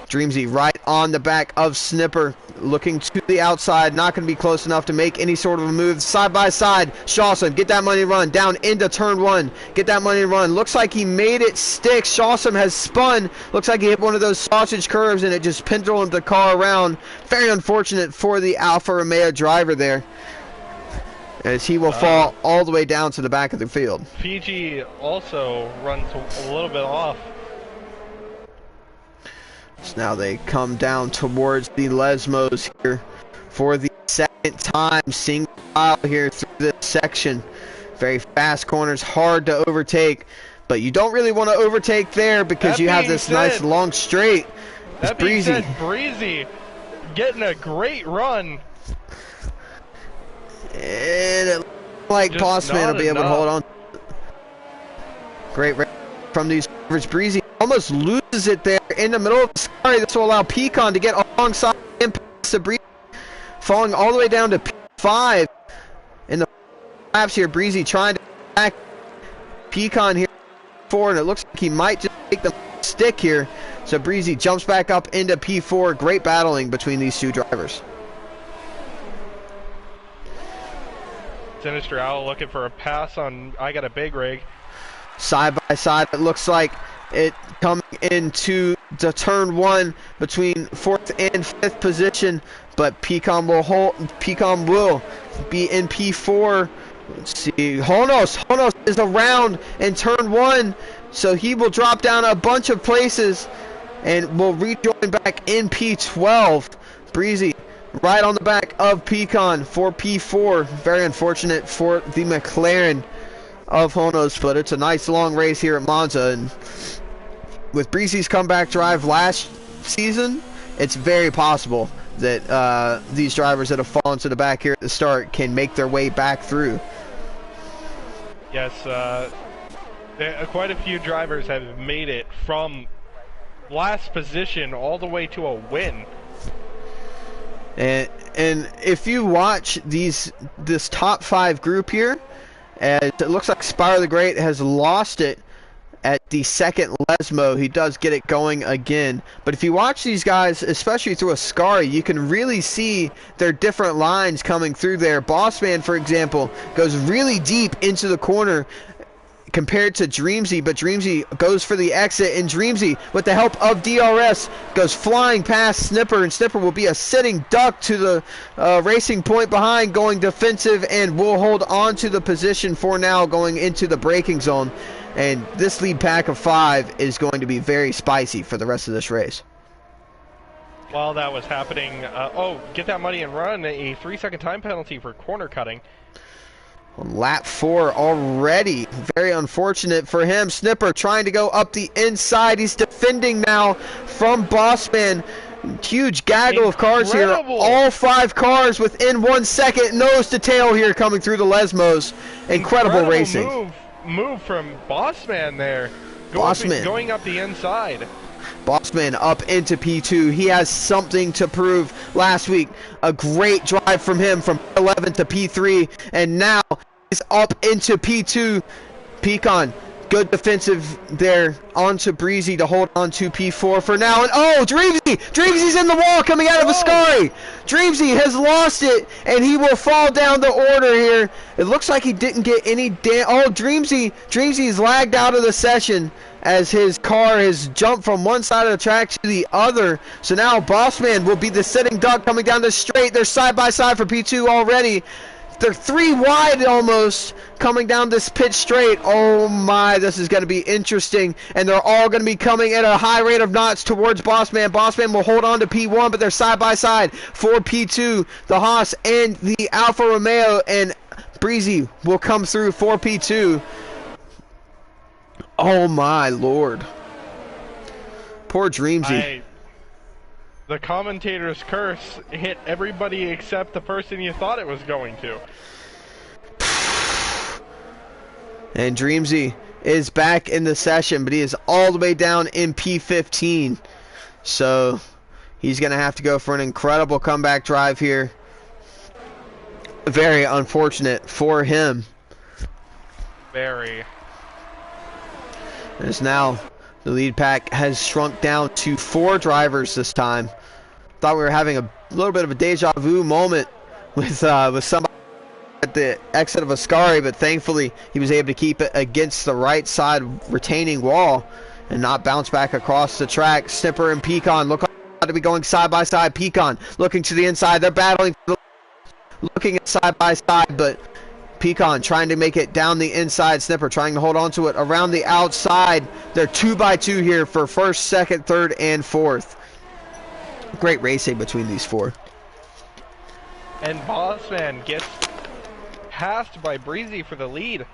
Dreamsy right on the back of Snipper, looking to the outside, not going to be close enough to make any sort of a move. Side by side, Shawson, Get That Money Run, down into turn 1. Get That Money Run, looks like he made it stick. Shawson has spun, looks like he hit one of those sausage curves and it just pendulum the car around. Very unfortunate for the Alfa Romeo driver there, as he will fall all the way down to the back of the field. Fiji also runs a little bit off. So now they come down towards the Lesmos here for the second time. Single file here through this section. Very fast corners, hard to overtake. But you don't really want to overtake there because you have this nice long straight. That being said, Breezy getting a great run. And it looks like Bossman will be able to hold on. Great from these drivers. Breezy almost loses it there in the middle of the sky. This will allow Pecan to get alongside him past the Breezy, falling all the way down to P5 in the laps here. Breezy trying to back Pecan here forward, and it looks like he might just take the stick here. So Breezy jumps back up into P4. Great battling between these two drivers. Sinister Owl looking for a pass on I Got a Big Rig. Side by side, it looks like it coming into the turn 1 between 4th and 5th position, but Pecan will be in P4. Let's see, Honos is around in turn 1, so he will drop down a bunch of places and will rejoin back in P12. Breezy right on the back of Pecan for P4. Very unfortunate for the McLaren of Honos, but it's a nice long race here at Monza, and with Breezy's comeback drive last season, it's very possible that these drivers that have fallen to the back here at the start can make their way back through. Yes, quite a few drivers have made it from last position all the way to a win. And if you watch this top 5 group here, and it looks like Spire the Great has lost it at the second Lesmo. He does get it going again. But if you watch these guys, especially through a Scary, you can really see their different lines coming through there. Bossman, for example, goes really deep into the corner compared to Dreamsy, but Dreamsy goes for the exit, and Dreamsy, with the help of DRS, goes flying past Snipper, and Snipper will be a sitting duck to the racing point behind, going defensive, and will hold on to the position for now going into the braking zone. And this lead pack of 5 is going to be very spicy for the rest of this race. While that was happening, get that money and run, a 3-second time penalty for corner cutting. On lap 4 already. Very unfortunate for him. Snipper trying to go up the inside. He's defending now from Bossman. Huge gaggle of cars here. All 5 cars within 1 second. Nose to tail here coming through the Lesmos. Incredible racing. Move from Bossman there. Going up the inside. Bossman up into P2. He has something to prove. Last week, a great drive from him from 11 to P3, and now he's up into P2. Pecan, good defensive there onto Breezy to hold on to P4 for now. And oh, Dreamsy's in the wall coming out of Ascari. Dreamsy has lost it, and he will fall down the order here. It looks like he didn't get any Dreamsy's lagged out of the session as his car has jumped from one side of the track to the other. So now Bossman will be the sitting duck coming down the straight. They're side by side for P2 already. They're 3 wide almost coming down this pit straight. Oh my, this is going to be interesting. And they're all going to be coming at a high rate of knots towards Bossman. Bossman will hold on to P1, but they're side by side for P2. The Haas and the Alfa Romeo, and Breezy will come through for P2. Oh my lord. Poor Dreamsy. The commentator's curse hit everybody except the person you thought it was going to. And Dreamsy is back in the session, but he is all the way down in P15. So he's going to have to go for an incredible comeback drive here. Very unfortunate for him. Very. As now the lead pack has shrunk down to 4 drivers this time. Thought we were having a little bit of a deja vu moment with somebody at the exit of Ascari, but thankfully he was able to keep it against the right side retaining wall and not bounce back across the track. Snipper and Pecan look like to be going side by side. Pecan looking to the inside. They're battling, looking at side by side, but Pecan trying to make it down the inside. Snipper trying to hold on to it around the outside. They're 2 by 2 here for first, second, third, and fourth. Great racing between these 4. And Bossman gets passed by Breezy for the lead.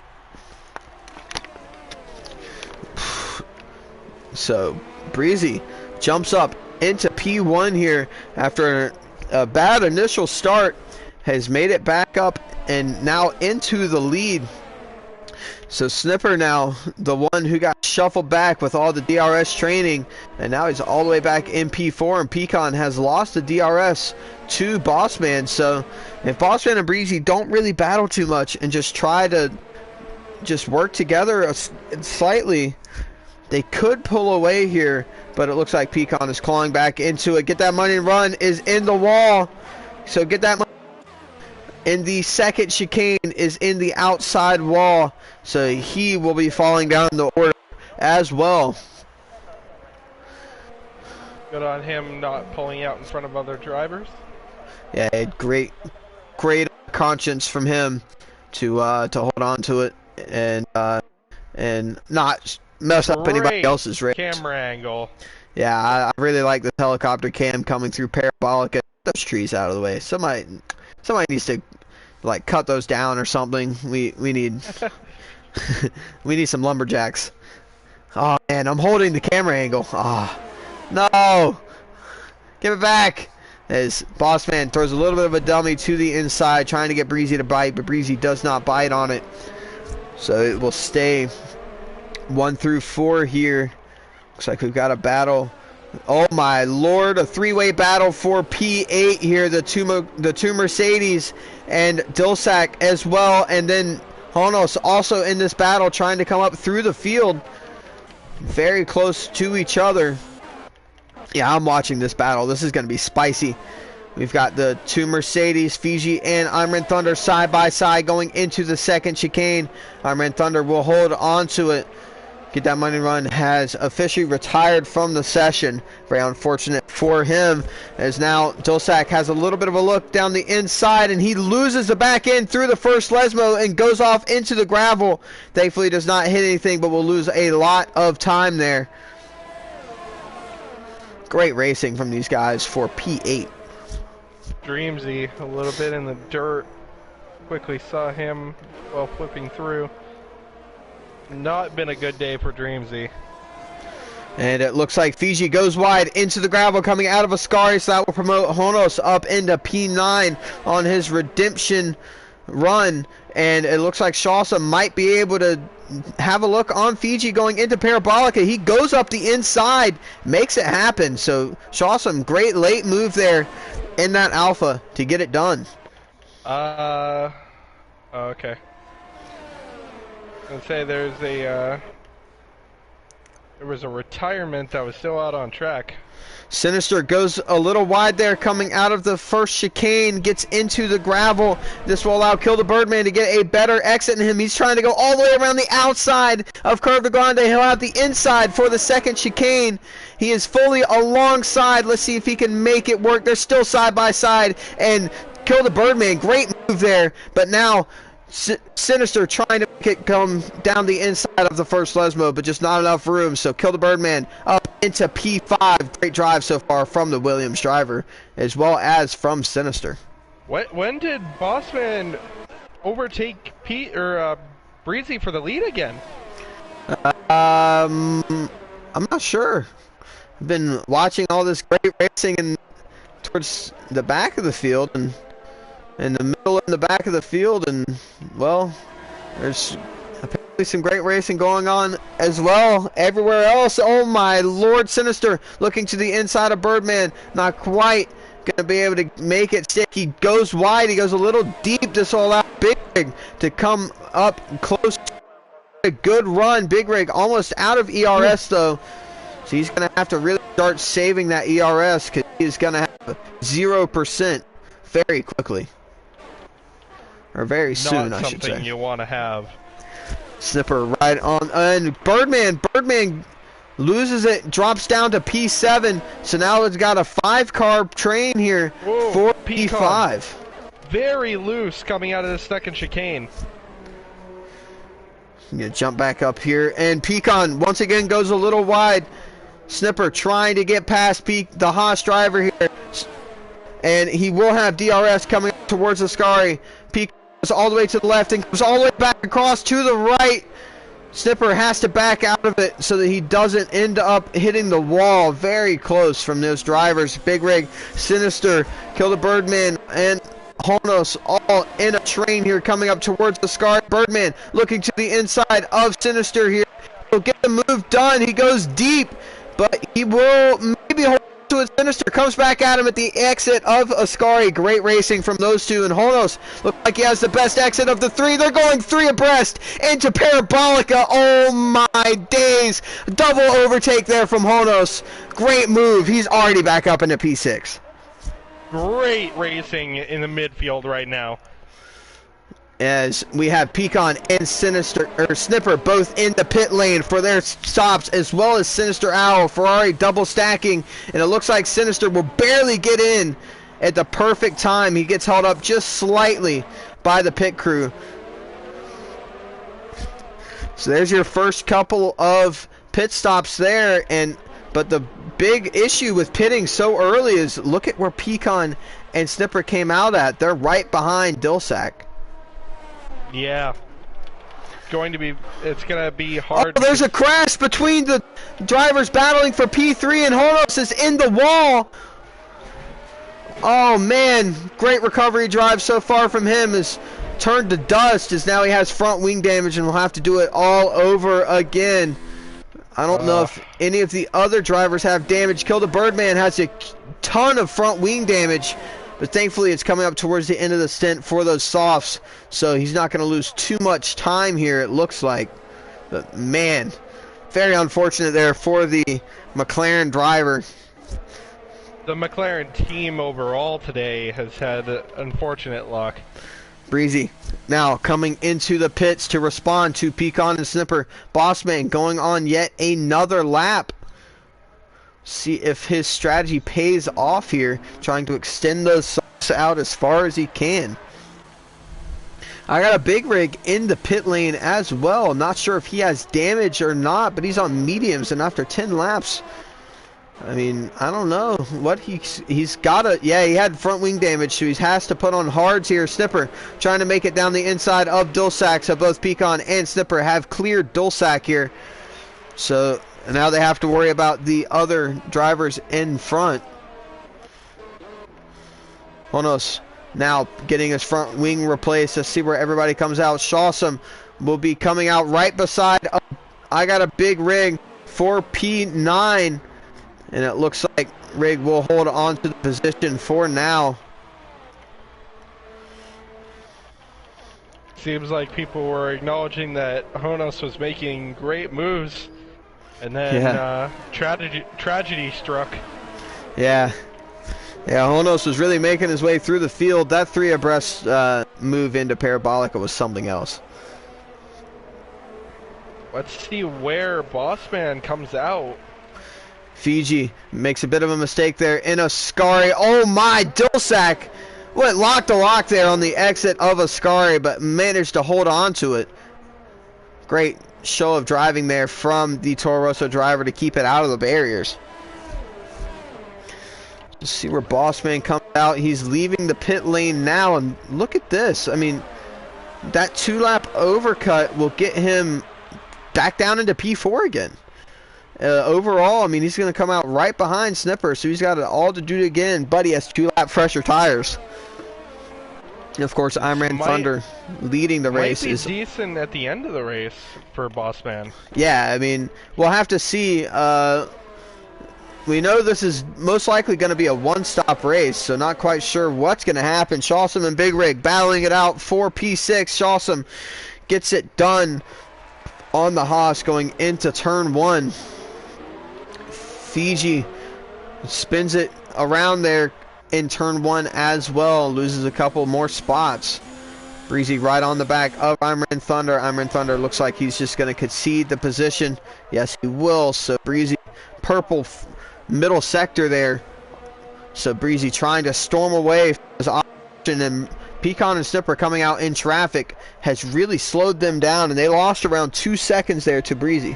So Breezy jumps up into P1 here after a bad initial start. Has made it back up and now into the lead. So Snipper now, the one who got shuffled back with all the DRS training, and now he's all the way back in P4, and Pecan has lost the DRS to Bossman. So if Bossman and Breezy don't really battle too much and just try to just work together slightly, they could pull away here, but it looks like Pecan is clawing back into it. Get that money and run is in the wall. So get that money. And the second chicane is in the outside wall, so he will be falling down the order as well. Good on him not pulling out in front of other drivers. Yeah, great conscience from him to hold on to it and not mess up anybody else's race. Camera angle. Yeah, I really like the helicopter cam coming through parabolic. Get those trees out of the way. Somebody needs to like cut those down or something. We need we need some lumberjacks. Oh man, I'm holding the camera angle. Ah, no, give it back. As Bossman throws a little bit of a dummy to the inside, trying to get Breezy to bite, but Breezy does not bite on it. So it will stay 1 through 4 here. Looks like we've got a battle. Oh my lord, a 3-way battle for P8 here. The two Mercedes and Dilsack as well, and then Honos also in this battle trying to come up through the field. very close to each other. Yeah, I'm watching this battle. This is going to be spicy. We've got the two Mercedes, Fiji and Iron Thunder side by side going into the second chicane. Iron Thunder will hold on to it. Get That Money Run has officially retired from the session. Very unfortunate for him, as now Dulsac has a little bit of a look down the inside, and he loses the back end through the first Lesmo and goes off into the gravel. Thankfully does not hit anything, but will lose a lot of time there. Great racing from these guys for P8. Dreamsy a little bit in the dirt. Quickly saw him while flipping through. Not been a good day for Dreamsy. And it looks like Fiji goes wide into the gravel coming out of Ascari, so that will promote Honos up into P9 on his redemption run. And it looks like Shawsa might be able to have a look on Fiji going into Parabolica. He goes up the inside, makes it happen. So Shawsa, great late move there in that Alpha to get it done. Okay. I'd say there was a retirement that was still out on track. Sinister goes a little wide there coming out of the first chicane, gets into the gravel. This will allow Kill the Birdman to get a better exit in him. He's trying to go all the way around the outside of Curve de Grande. He'll have the inside for the second chicane. He is fully alongside. Let's see if he can make it work. They're still side by side, and Kill the Birdman, great move there, but now Sinister trying to make it come down the inside of the first Lesmo, but just not enough room. So Kill the Birdman up into P5. Great drive so far from the Williams driver, as well as from Sinister. When did Bossman overtake Pete or Breezy for the lead again? I'm not sure. I've been watching all this great racing and towards the back of the field and in the middle and the back of the field, and well, there's apparently some great racing going on as well everywhere else. Oh my lord, Sinister looking to the inside of Birdman, not quite gonna be able to make it stick. He goes wide, he goes a little deep. This will allow Big Rig to come up close. A good run. Big Rig almost out of ERS though, so he's gonna have to really start saving that ERS, because he's gonna have 0% very quickly. Or very soon, I should say. Something you want to have. Snipper right on, and Birdman loses it, drops down to P7. So now it's got a 5-car train here. Whoa, for P5. Very loose coming out of the second chicane. I'm gonna jump back up here, and Pecan once again goes a little wide. Snipper trying to get past the Haas driver here, and he will have DRS coming towards Ascari. Pecan goes all the way to the left and goes all the way back across to the right. Snipper has to back out of it so that he doesn't end up hitting the wall. Very close from those drivers. Big Rig, Sinister, Kill the Birdman, and Honos all in a train here coming up towards the Scar. Birdman looking to the inside of Sinister here. He'll get the move done. He goes deep, but he will maybe hold to it. Sinister comes back at him at the exit of Ascari. Great racing from those two, and Honos looks like he has the best exit of the three. They're going three abreast into Parabolica. Oh my days. Double overtake there from Honos. Great move. He's already back up into P6. Great racing in the midfield right now. As we have Pecan and Snipper both in the pit lane for their stops, as well as Sinister Owl. Ferrari double stacking, and it looks like Sinister will barely get in at the perfect time. He gets held up just slightly by the pit crew. So there's your first couple of pit stops there, but the big issue with pitting so early is look at where Pecan and Snipper came out at. They're right behind Dulsac. Yeah. It's gonna be hard. Oh, there's a crash between the drivers battling for P3, and Honos is in the wall. Oh man, great recovery drive so far from him. Is turned to dust as now he has front wing damage and will have to do it all over again. I don't know if any of the other drivers have damage. Kill the Birdman has a ton of front wing damage, but thankfully it's coming up towards the end of the stint for those softs, so he's not going to lose too much time here, it looks like. But man, Very unfortunate there for the McLaren driver. The McLaren team overall today has had unfortunate luck. Breezy now coming into the pits to respond to Pecan and Snipper. Bossman going on yet another lap. See if his strategy pays off here, trying to extend those socks out as far as he can. I got a big rig in the pit lane as well. Not sure if he has damage or not, but he's on mediums, and after 10 laps, I mean, I don't know what he's got a, yeah, he had front wing damage, so he has to put on hards here. Snipper trying to make it down the inside of Dulsac, so both Pecan and Snipper have cleared Dulsac here. So now they have to worry about the other drivers in front. Honos now getting his front wing replaced. Let's see where everybody comes out. Shawsome will be coming out right beside. I got a big rig for P9. And it looks like Rig will hold on to the position for now. Seems like people were acknowledging that Honos was making great moves. And then tragedy struck. Yeah. Yeah, Honos was really making his way through the field. That 3 abreast move into Parabolica was something else. Let's see where Bossman comes out. Fiji makes a bit of a mistake there in Ascari. Oh my, Dulsac went lock to lock there on the exit of Ascari, but managed to hold on to it. Great show of driving there from the Toro Rosso driver to keep it out of the barriers. Let's see where Bossman comes out. He's leaving the pit lane now, and look at this. I mean, that 2-lap overcut will get him back down into P4 again. Overall, I mean, he's going to come out right behind Snipper, so he's got it all to do again, but he has 2-lap fresher tires. And of course, Imran Thunder leading the race. Might be decent at the end of the race for Bossman. Yeah, I mean, we'll have to see. We know this is most likely going to be a one-stop race, so not quite sure what's going to happen. Shawsome and Big Rig battling it out for P6. Shawsome gets it done on the Haas going into turn 1. Fiji spins it around there in turn 1 as well, loses a couple more spots. Breezy right on the back of Imran Thunder. Imran Thunder looks like he's just going to concede the position. Yes, he will. So Breezy, purple middle sector there. So Breezy trying to storm away from his option, and Pecan and Snipper coming out in traffic has really slowed them down, and they lost around 2 seconds there to Breezy.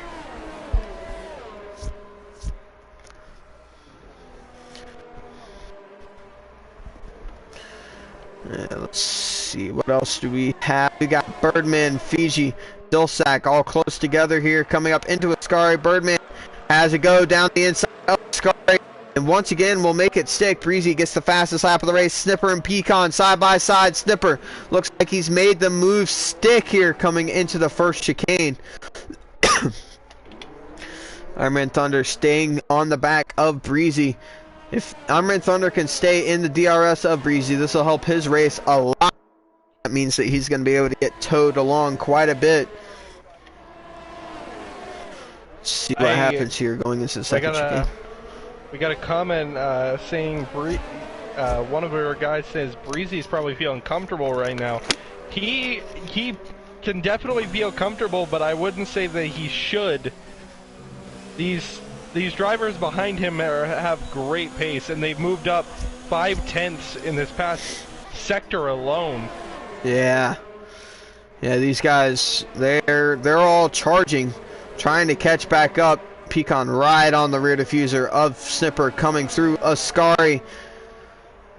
Let's see, what else do we have? We got Birdman, Fiji, Dulsac all close together here, coming up into Ascari. Birdman has a go down the inside of Ascari, and once again will make it stick. Breezy gets the fastest lap of the race. Snipper and Pecan side by side. Snipper looks like he's made the move stick here coming into the first chicane. Iron Thunder staying on the back of Breezy. If Imran Thunder can stay in the DRS of Breezy, this will help his race a lot. That means that he's going to be able to get towed along quite a bit. Let's see what happens here going into the second chicane. We got a comment saying one of our guys says Breezy's probably feeling comfortable right now. He can definitely feel comfortable, but I wouldn't say that he should. These drivers behind him have great pace, and they've moved up 5/10 in this past sector alone. Yeah, these guys, they're all charging, trying to catch back up. Pecan right on the rear diffuser of Snipper coming through Ascari.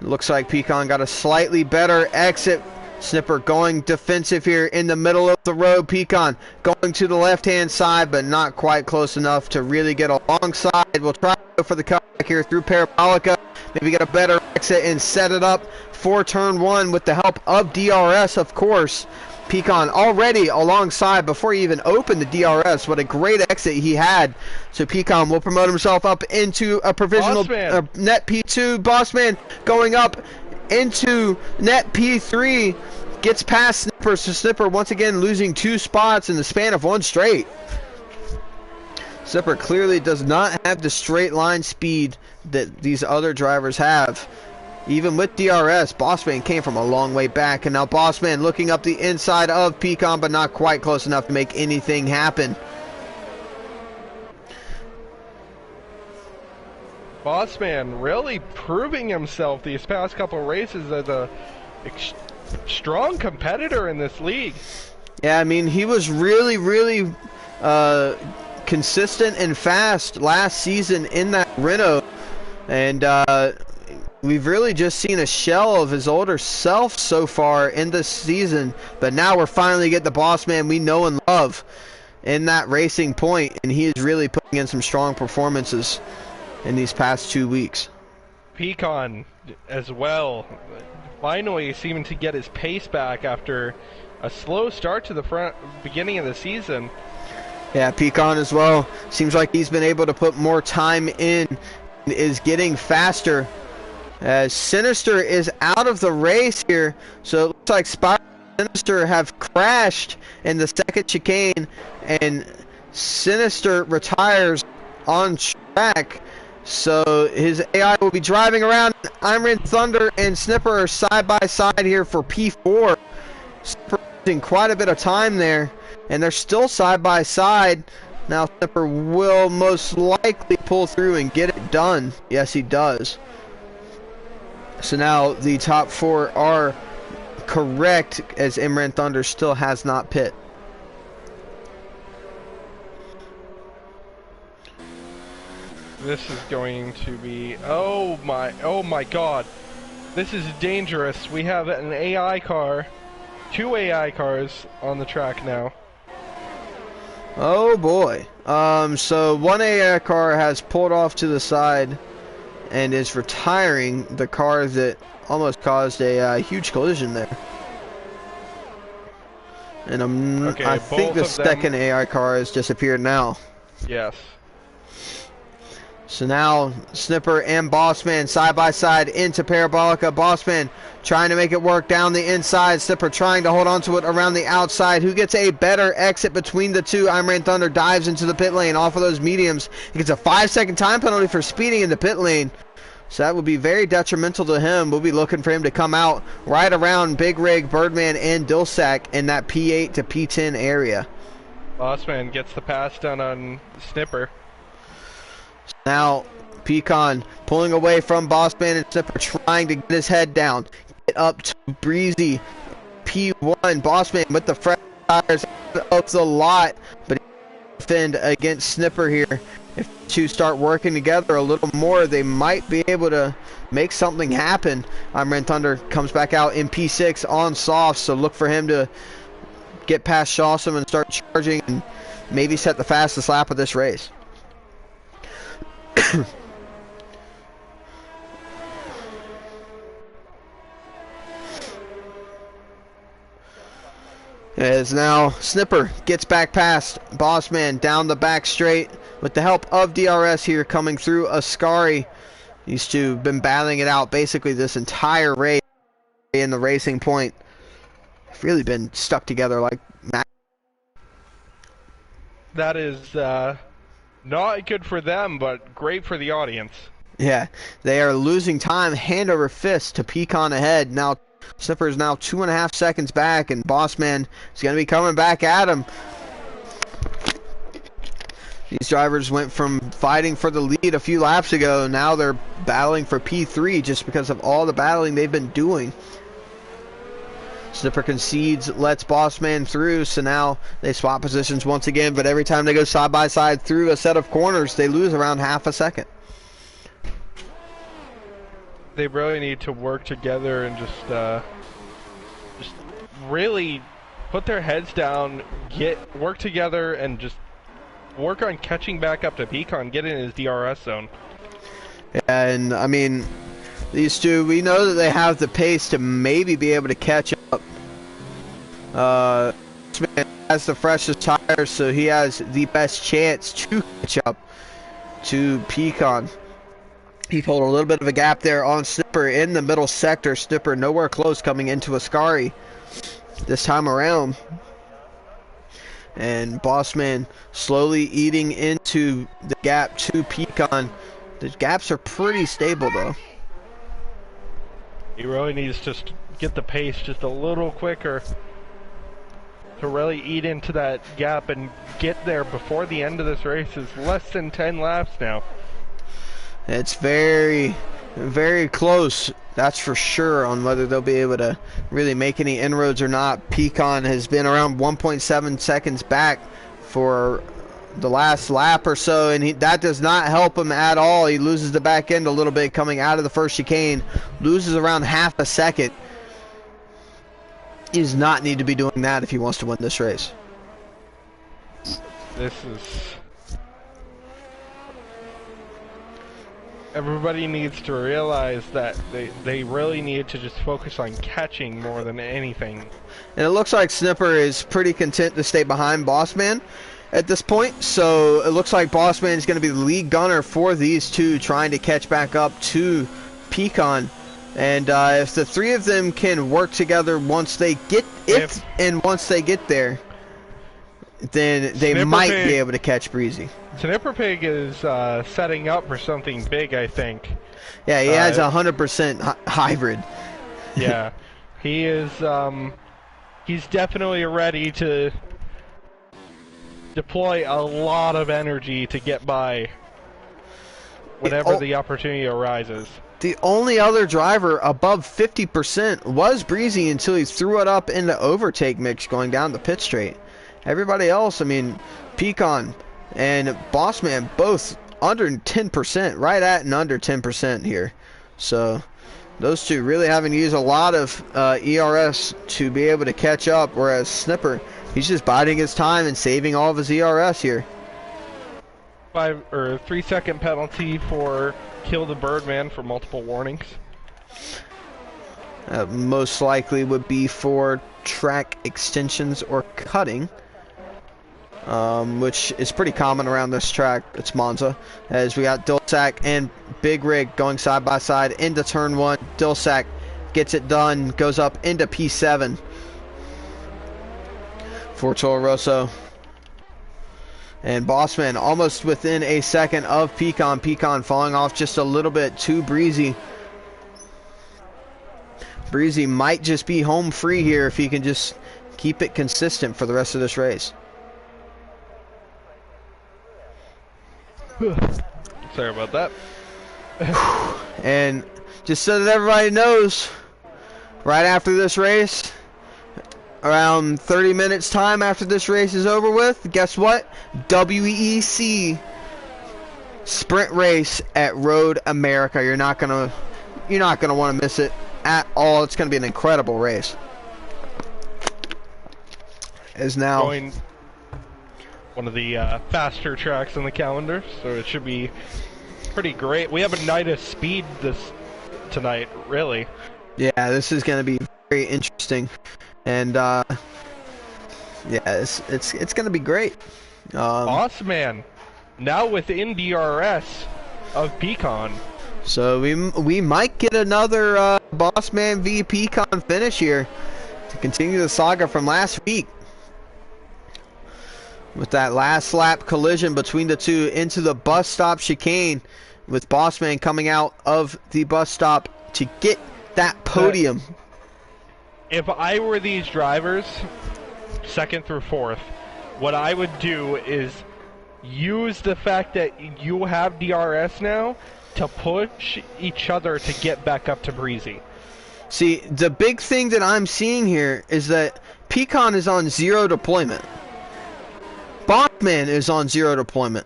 Looks like Pecan got a slightly better exit. Snipper going defensive here in the middle of the road. Pecan going to the left-hand side, but not quite close enough to really get alongside. We'll try to go for the comeback here through Parabolica. Maybe get a better exit and set it up for turn 1 with the help of DRS, of course. Pecan already alongside before he even opened the DRS. What a great exit he had. So Pecan will promote himself up into a provisional net P2. Bossman going up into net P3, gets past Snipper, so Snipper once again losing 2 spots in the span of 1 straight. Snipper clearly does not have the straight line speed that these other drivers have. Even with DRS, Bossman came from a long way back, and now Bossman looking up the inside of Pecan, but not quite close enough to make anything happen. Bossman really proving himself these past couple races as a strong competitor in this league. Yeah, I mean, he was really consistent and fast last season in that Renault, and we've really just seen a shell of his older self so far in this season, but now we're finally getting the Bossman we know and love in that Racing Point, and he is really putting in some strong performances in these past 2 weeks. Pecan as well, finally seeming to get his pace back after a slow start to the beginning of the season. Yeah, Pecan as well. Seems like he's been able to put more time in, is getting faster. As Sinister is out of the race here, so it looks like Spire and Sinister have crashed in the second chicane, and Sinister retires on track. So his AI will be driving around. Iron Thunder and Snipper are side by side here for P4. Snipper losing quite a bit of time there, and they're still side by side. Now Snipper will most likely pull through and get it done. Yes, he does. So now the top four are correct, as Imran Thunder still has not pit. This is going to be, oh my god, this is dangerous. We have an AI car, 2 AI cars on the track now. Oh boy. So one AI car has pulled off to the side and is retiring the car that almost caused a huge collision there. And I think the second AI car has disappeared now. Yes. So now Snipper and Bossman side by side into Parabolica. Bossman trying to make it work down the inside. Snipper trying to hold on to it around the outside. Who gets a better exit between the two? Iron Thunder dives into the pit lane off of those mediums. He gets a 5-second time penalty for speeding in the pit lane. So that would be very detrimental to him. We'll be looking for him to come out right around Big Rig, Birdman, and Dulsac in that P8 to P10 area. Bossman gets the pass done on Snipper. Now, Pecan pulling away from Bossman and Snipper, trying to get his head down. Get up to Breezy. P1, Bossman with the fresh tires of the lot. But he defend against Snipper here. If the two start working together a little more, they might be able to make something happen. Iron Thunder comes back out in P6 on soft, so look for him to get past Shawsome and start charging and maybe set the fastest lap of this race. As now Snipper gets back past Bossman down the back straight with the help of DRS here coming through Ascari. These two have been battling it out basically this entire race in the Racing Point. They've really been stuck together like that is not good for them, but great for the audience. Yeah, they are losing time hand over fist to Pecan ahead. Now Snipper is now 2.5 seconds back, and Bossman is going to be coming back at him. These drivers went from fighting for the lead a few laps ago, now they're battling for P3 just because of all the battling they've been doing. Snipper concedes, lets Bossman through, so now they swap positions once again, but every time they go side by side through a set of corners, they lose around half a second. They really need to work together and just really put their heads down, work together, and just work on catching back up to Pecan, get in his DRS zone. And I mean, these two, we know that they have the pace to maybe be able to catch up. Bossman has the freshest tires, so he has the best chance to catch up to Pecan. He pulled a little bit of a gap there on Snipper in the middle sector. Snipper nowhere close coming into Ascari this time around. And Bossman slowly eating into the gap to Pecan. The gaps are pretty stable though. He really needs to get the pace just a little quicker to really eat into that gap and get there before the end of this race. Is less than 10 laps now. It's very, very close, that's for sure, on whether they'll be able to really make any inroads or not. Pecan has been around 1.7 seconds back for the last lap or so, and that does not help him at all. He loses the back end a little bit coming out of the first chicane, loses around half a second. He does not need to be doing that if he wants to win this race. This is... Everybody needs to realize that they really need to just focus on catching more than anything. And it looks like Snipper is pretty content to stay behind Bossman at this point. So it looks like Bossman is going to be the lead gunner for these two, trying to catch back up to Pecan. And if the three of them can work together once they get once they get there, then they might be able to catch Breezy. Snipper Pig is setting up for something big, I think. Yeah, he has 100% hybrid. Yeah, he is. He's definitely ready to deploy a lot of energy to get by whenever the opportunity arises. The only other driver above 50% was Breezy until he threw it up in the overtake mix going down the pit straight. Everybody else, I mean, Pecan and Bossman both under 10%, right at and under 10% here. So those two really having to use a lot of ERS to be able to catch up, whereas Snipper, he's just biding his time and saving all of his ERS here. 5 or 3 second penalty for kill the Birdman for multiple warnings. Most likely would be for track extensions or cutting. Which is pretty common around this track. It's Monza, as we got Dilsack and Big Rig going side by side into turn 1. Dilsack gets it done, goes up into P7 for Toro Rosso. And Bossman almost within a second of Pecan. Pecan falling off just a little bit to Breezy. Breezy might just be home free here if he can just keep it consistent for the rest of this race. Sorry about that. And just so that everybody knows, right after this race, around 30 minutes time after this race is over with, guess what? WEC sprint race at Road America. You're not gonna want to miss it at all. It's gonna be an incredible race. Is now going one of the faster tracks on the calendar, so it should be pretty great. We have a night of speed tonight, really. Yeah, this is going to be very interesting, and yeah, it's going to be great. Bossman now within DRS of Pecan. So we might get another Bossman v Pecan finish here to continue the saga from last week. With that last lap collision between the two into the bus stop chicane, with Bossman coming out of the bus stop to get that podium. If I were these drivers, 2nd through 4th, what I would do is use the fact that you have DRS now to push each other to get back up to Breezy. See, the big thing that I'm seeing here is that Pecan is on 0 deployment. Bossman is on 0 deployment.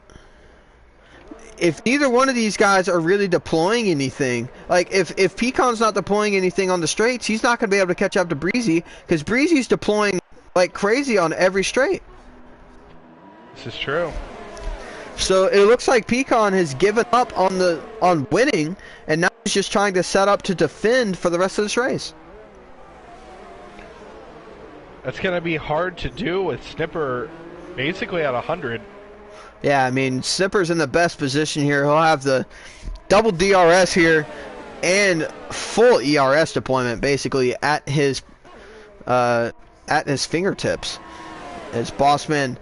If neither one of these guys are really deploying anything, like if Pecan's not deploying anything on the straights, he's not going to be able to catch up to Breezy, because Breezy's deploying like crazy on every straight. This is true. So it looks like Pecan has given up on winning, and now he's just trying to set up to defend for the rest of this race. That's going to be hard to do with Snipper basically at 100. Yeah, I mean, Snipper's in the best position here. He'll have the double DRS here and full ERS deployment basically at his fingertips. as Bossman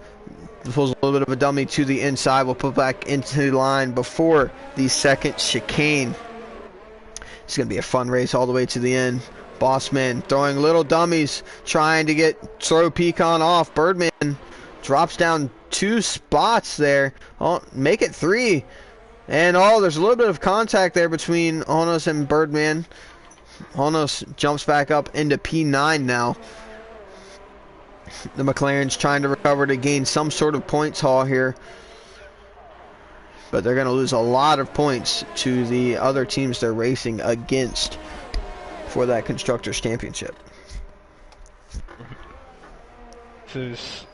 pulls a little bit of a dummy to the inside. We'll put back into the line before the second chicane. It's going to be a fun race all the way to the end. Bossman throwing little dummies, trying to throw Pecan off. Birdman drops down 2 spots there. Oh, make it 3. And there's a little bit of contact there between Honos and Birdman. Honos jumps back up into P9 now. The McLaren's trying to recover to gain some sort of points haul here. But they're going to lose a lot of points to the other teams they're racing against for that Constructors' Championship. This is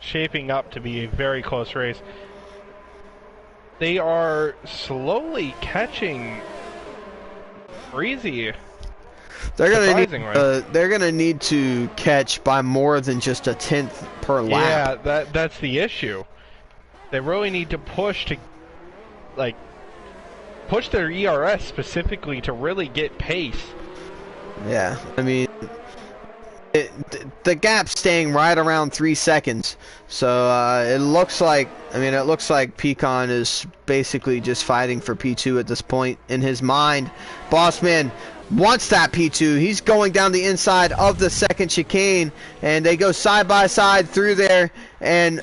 shaping up to be a very close race. They are slowly catching Breezy. They're gonna need to catch by more than just a 10th per lap. Yeah, that's the issue. They really need to push their ERS specifically to really get pace. Yeah, I mean, the gap's staying right around 3 seconds. So it looks like Pecan is basically just fighting for P2 at this point in his mind. Bossman wants that P2. He's going down the inside of the second chicane, and they go side by side through there, and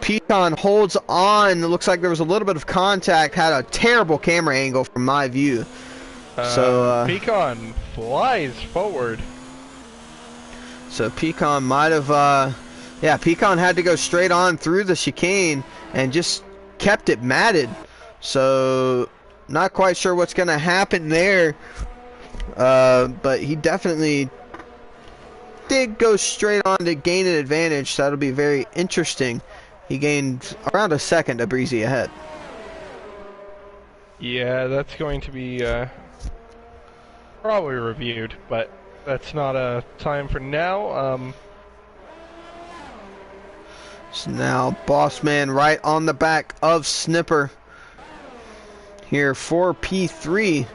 Pecan holds on. It looks like there was a little bit of contact. Had a terrible camera angle from my view. Pecan flies forward. So Pecan might have, Pecan had to go straight on through the chicane and just kept it matted. So not quite sure what's going to happen there. But he definitely did go straight on to gain an advantage. So that'll be very interesting. He gained around a second of Breezy ahead. Yeah, that's going to be probably reviewed, but that's not a time for now. So now Bossman right on the back of Snipper here for P3.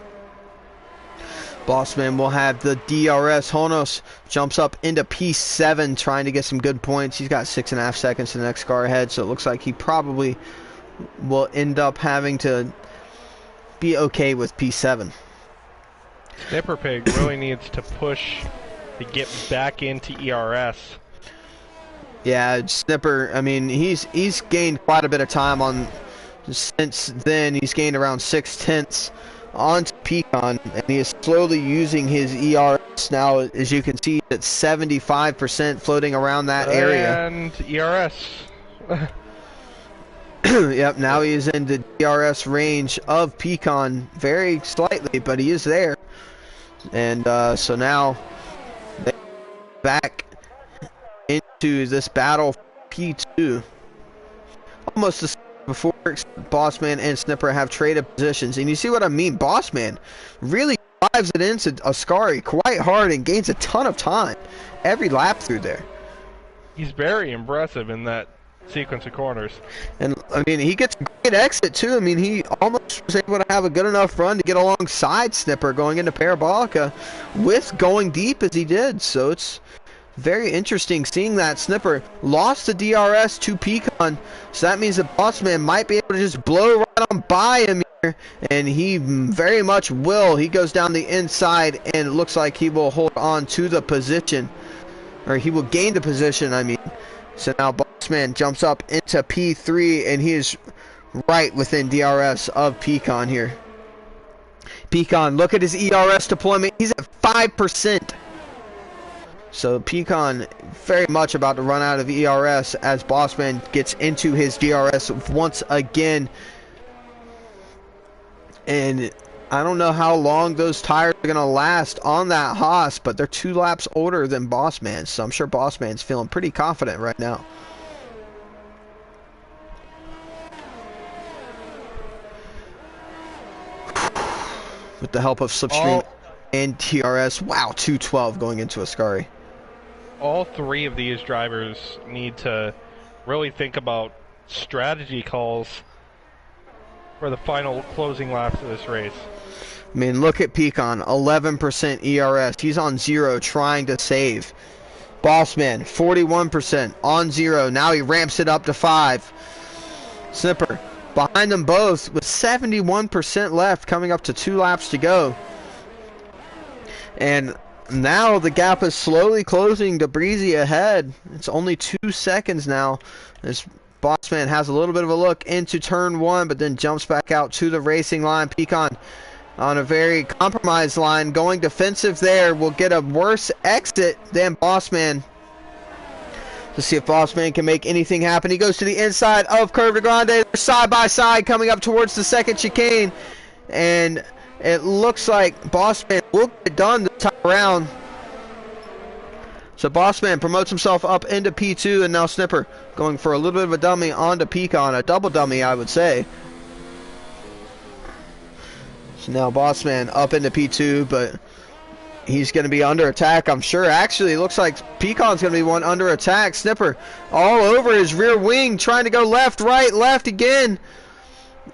Bossman will have the DRS. Honos jumps up into P7 trying to get some good points. He's got 6.5 seconds to the next car ahead, so it looks like he probably will end up having to be okay with P7. Snipper Pig really needs to push to get back into ERS. Yeah, Snipper, I mean, he's gained quite a bit of time on since then. He's gained around 6/10 onto Pecan, and he is slowly using his ERS now. As you can see, it's 75% floating around that area. And ERS. Yep, now he is in the DRS range of Pecan, very slightly, but he is there. And so now they're back into this battle for P2. Almost the same before. Bossman and Snipper have traded positions, and you see what I mean. Bossman really drives it into Ascari quite hard and gains a ton of time every lap through there. He's very impressive in that sequence of corners. And I mean, he gets a great exit too. I mean, he almost was able to have a good enough run to get alongside Snipper going into Parabolica with going deep as he did. So it's very interesting seeing that. Snipper lost the DRS to Pecan, so that means that Bossman might be able to just blow right on by him here, and he very much will. He goes down the inside, and it looks like he will hold on to the position, or he will gain the position, I mean. So now Bossman jumps up into P3, and he is right within DRS of Pecan here. Pecan, look at his ERS deployment. He's at 5%. So Pecan very much about to run out of ERS as Bossman gets into his DRS once again. And I don't know how long those tires are going to last on that Haas, but they're 2 laps older than Bossman, so I'm sure Bossman's feeling pretty confident right now. With the help of Slipstream and TRS, wow, 212 going into Ascari. All 3 of these drivers need to really think about strategy calls for the final closing laps of this race. I mean, look at Pecan, 11% ERS. He's on 0 trying to save. Bossman, 41% on 0. Now he ramps it up to 5. Snipper behind them both with 71% left, coming up to 2 laps to go. And now the gap is slowly closing to Breezy ahead. It's only 2 seconds now. This Bossman has a little bit of a look into turn 1, but then jumps back out to the racing line. Pecan on a very compromised line, going defensive there, will get a worse exit than Bossman. To see if Bossman can make anything happen. He goes to the inside of Curve de Grande. They're side by side coming up towards the second chicane. And it looks like Bossman will get it done this time around. So Bossman promotes himself up into P2, and now Snipper going for a little bit of a dummy onto Pecan. A double dummy, I would say. So now Bossman up into P2, but he's going to be under attack, I'm sure. Actually, it looks like Pecan's going to be one under attack. Snipper all over his rear wing, trying to go left, right, left again.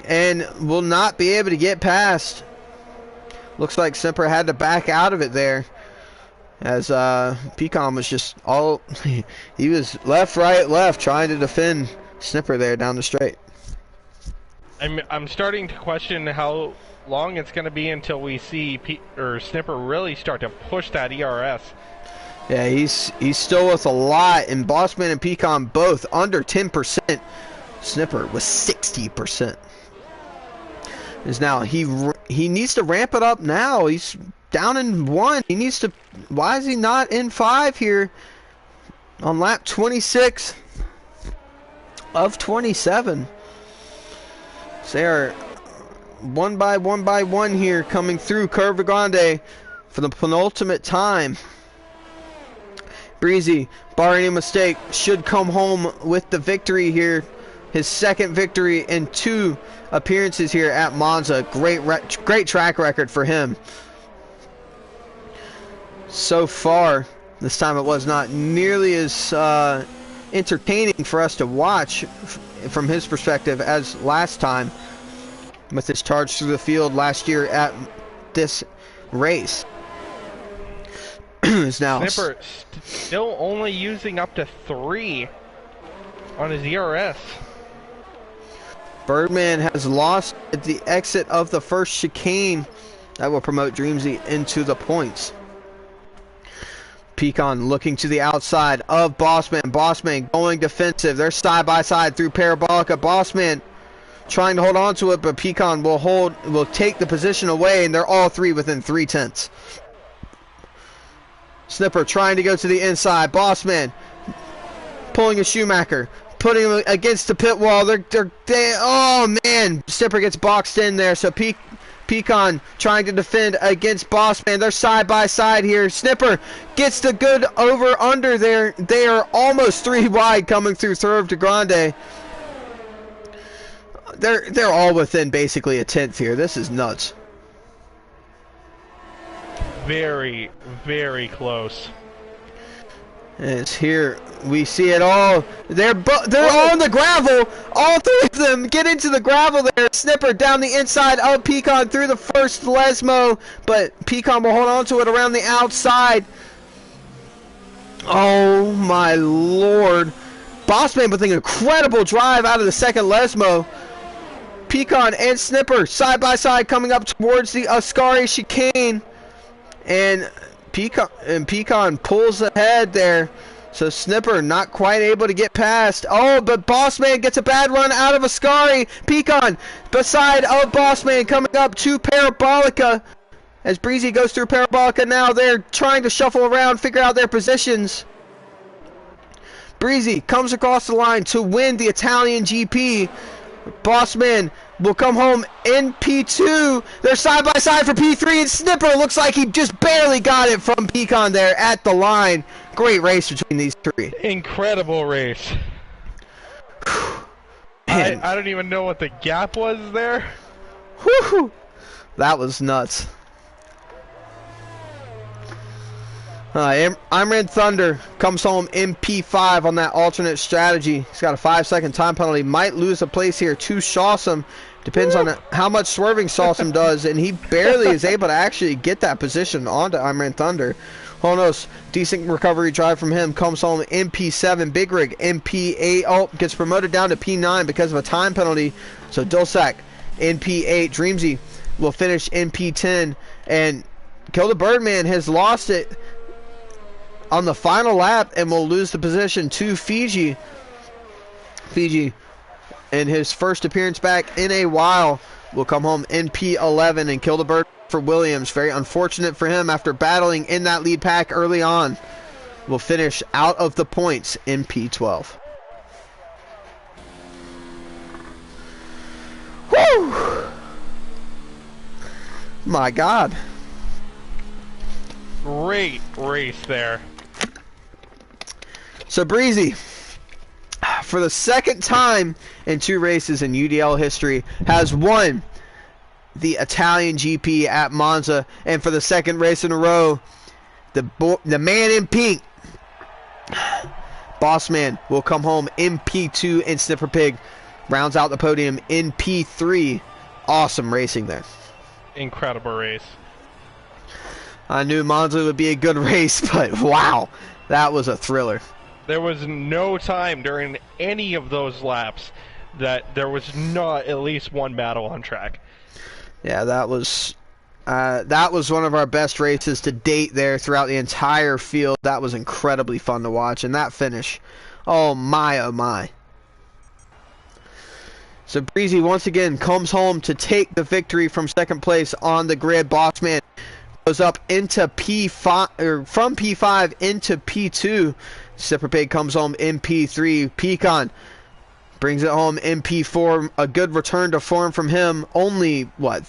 And will not be able to get past. Looks like Snipper had to back out of it there. As Pecan was just all... he was left, right, left, trying to defend Snipper there down the straight. I'm starting to question how long it's going to be until we see Snipper really start to push that ERS. Yeah, he's still with a lot, and Bossman and Pecan both under 10%. Snipper was 60%. Is now he needs to ramp it up now. He's down in 1. He needs to. Why is he not in 5 here on lap 26 of 27? So they are one by one here, coming through Curve de Grande for the penultimate time. Breezy, barring any mistake, should come home with the victory here. His second victory in 2 appearances here at Monza. Great track record for him. So far, this time it was not nearly as entertaining for us to watch from his perspective as last time with his charge through the field last year at this race. Now Snipper still only using up to 3 on his ERS. Birdman has lost at the exit of the first chicane. That will promote Dreamsy into the points. Pecan looking to the outside of Bossman. Bossman going defensive. They're side by side through Parabolica. Bossman trying to hold on to it, but Pecan will take the position away, and they're all 3 within 3/10. Snipper trying to go to the inside. Bossman pulling a Schumacher, putting him against the pit wall. Oh man, Snipper gets boxed in there. So Pecan trying to defend against Bossman. They're side by side here. Snipper gets the good over under there. They are almost 3 wide coming through Curve de Grande. They're all within basically a 10th here. This is nuts. Very, very close. And it's here. We see it all. They're all on the gravel. All 3 of them get into the gravel there. Snipper down the inside of Pecan through the first Lesmo, but Pecan will hold on to it around the outside. Oh my lord. Bossman with an incredible drive out of the second Lesmo. Pecan and Snipper side by side coming up towards the Ascari chicane. And Pecan pulls ahead there. So Snipper not quite able to get past. Oh, but Bossman gets a bad run out of Ascari. Pecan beside of Bossman coming up to Parabolica. As Breezy goes through Parabolica now, they're trying to shuffle around, figure out their positions. Breezy comes across the line to win the Italian GP. Bossman will come home in P2. They're side by side for P3, and Snipper looks like he just barely got it from Pecan there at the line. Great race between these 3. Incredible race. I don't even know what the gap was there. Whew. That was nuts. Imran Thunder comes home in P5 on that alternate strategy. He's got a 5-second time penalty. Might lose a place here to Shawsome. Depends on how much swerving Shawsome does, and he barely is able to actually get that position onto Imran Thunder. Honos, decent recovery drive from him. Comes home MP7. Big Rig, MP8. Oh, gets promoted down to P9 because of a time penalty. So Dulsac, NP8. Dreamsy will finish NP10. And Kill the Birdman has lost it on the final lap and will lose the position to Fiji. Fiji, in his first appearance back in a while, will come home in P11 and Kill the Bird for Williams. Very unfortunate for him after battling in that lead pack early on. Will finish out of the points in P12. Woo! My God. Great race there. So Breezy, for the second time in 2 races in UDL history, has won the Italian GP at Monza, and for the second race in a row, the man in pink, Bossman, will come home in P2, and Snipper Pig rounds out the podium in P3. Awesome racing there. Incredible race. I knew Monza would be a good race, but wow, that was a thriller. There was no time during any of those laps that there was not at least one battle on track. Yeah, that was one of our best races to date there throughout the entire field. That was incredibly fun to watch, and that finish, oh my. So Breezy once again comes home to take the victory from second place on the grid. Bossman goes up into P5, or from P5 into P2. Snipper Pig comes home in P3. Pecan brings it home in P4. A good return to form from him. Only, what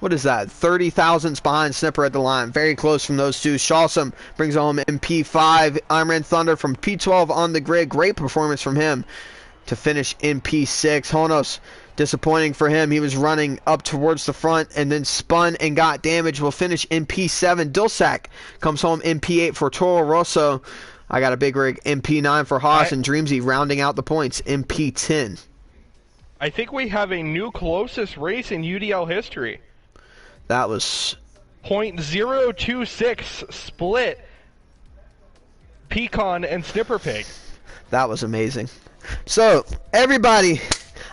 is that? 30 thousandths behind Snipper at the line. Very close from those two. Shawsome brings it home in P5. Iron Thunder from P12 on the grid. Great performance from him to finish in P6. Honos, disappointing for him. He was running up towards the front and then spun and got damage. Will finish in P7. Dulsac comes home in P8 for Toro Rosso. I got a Big Rig in P9 for Haas, and Dreamsy rounding out the points in P10. I think we have a new closest race in UDL history. That was .026 split Pecan and Snipper Pig. That was amazing. So, everybody,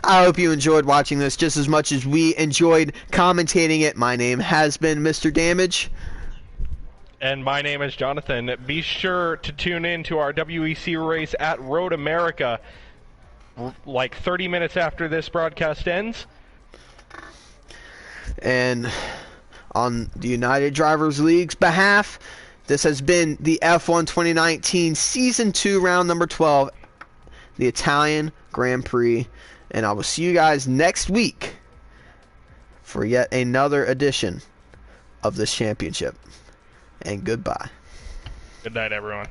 I hope you enjoyed watching this just as much as we enjoyed commentating it. My name has been Mr. Damage. And my name is Jonathan. Be sure to tune in to our WEC race at Road America like 30 minutes after this broadcast ends. And on the United Drivers League's behalf, this has been the F1 2019 Season 2 round number 12, the Italian Grand Prix. And I will see you guys next week for yet another edition of this championship. And goodbye. Good night, everyone.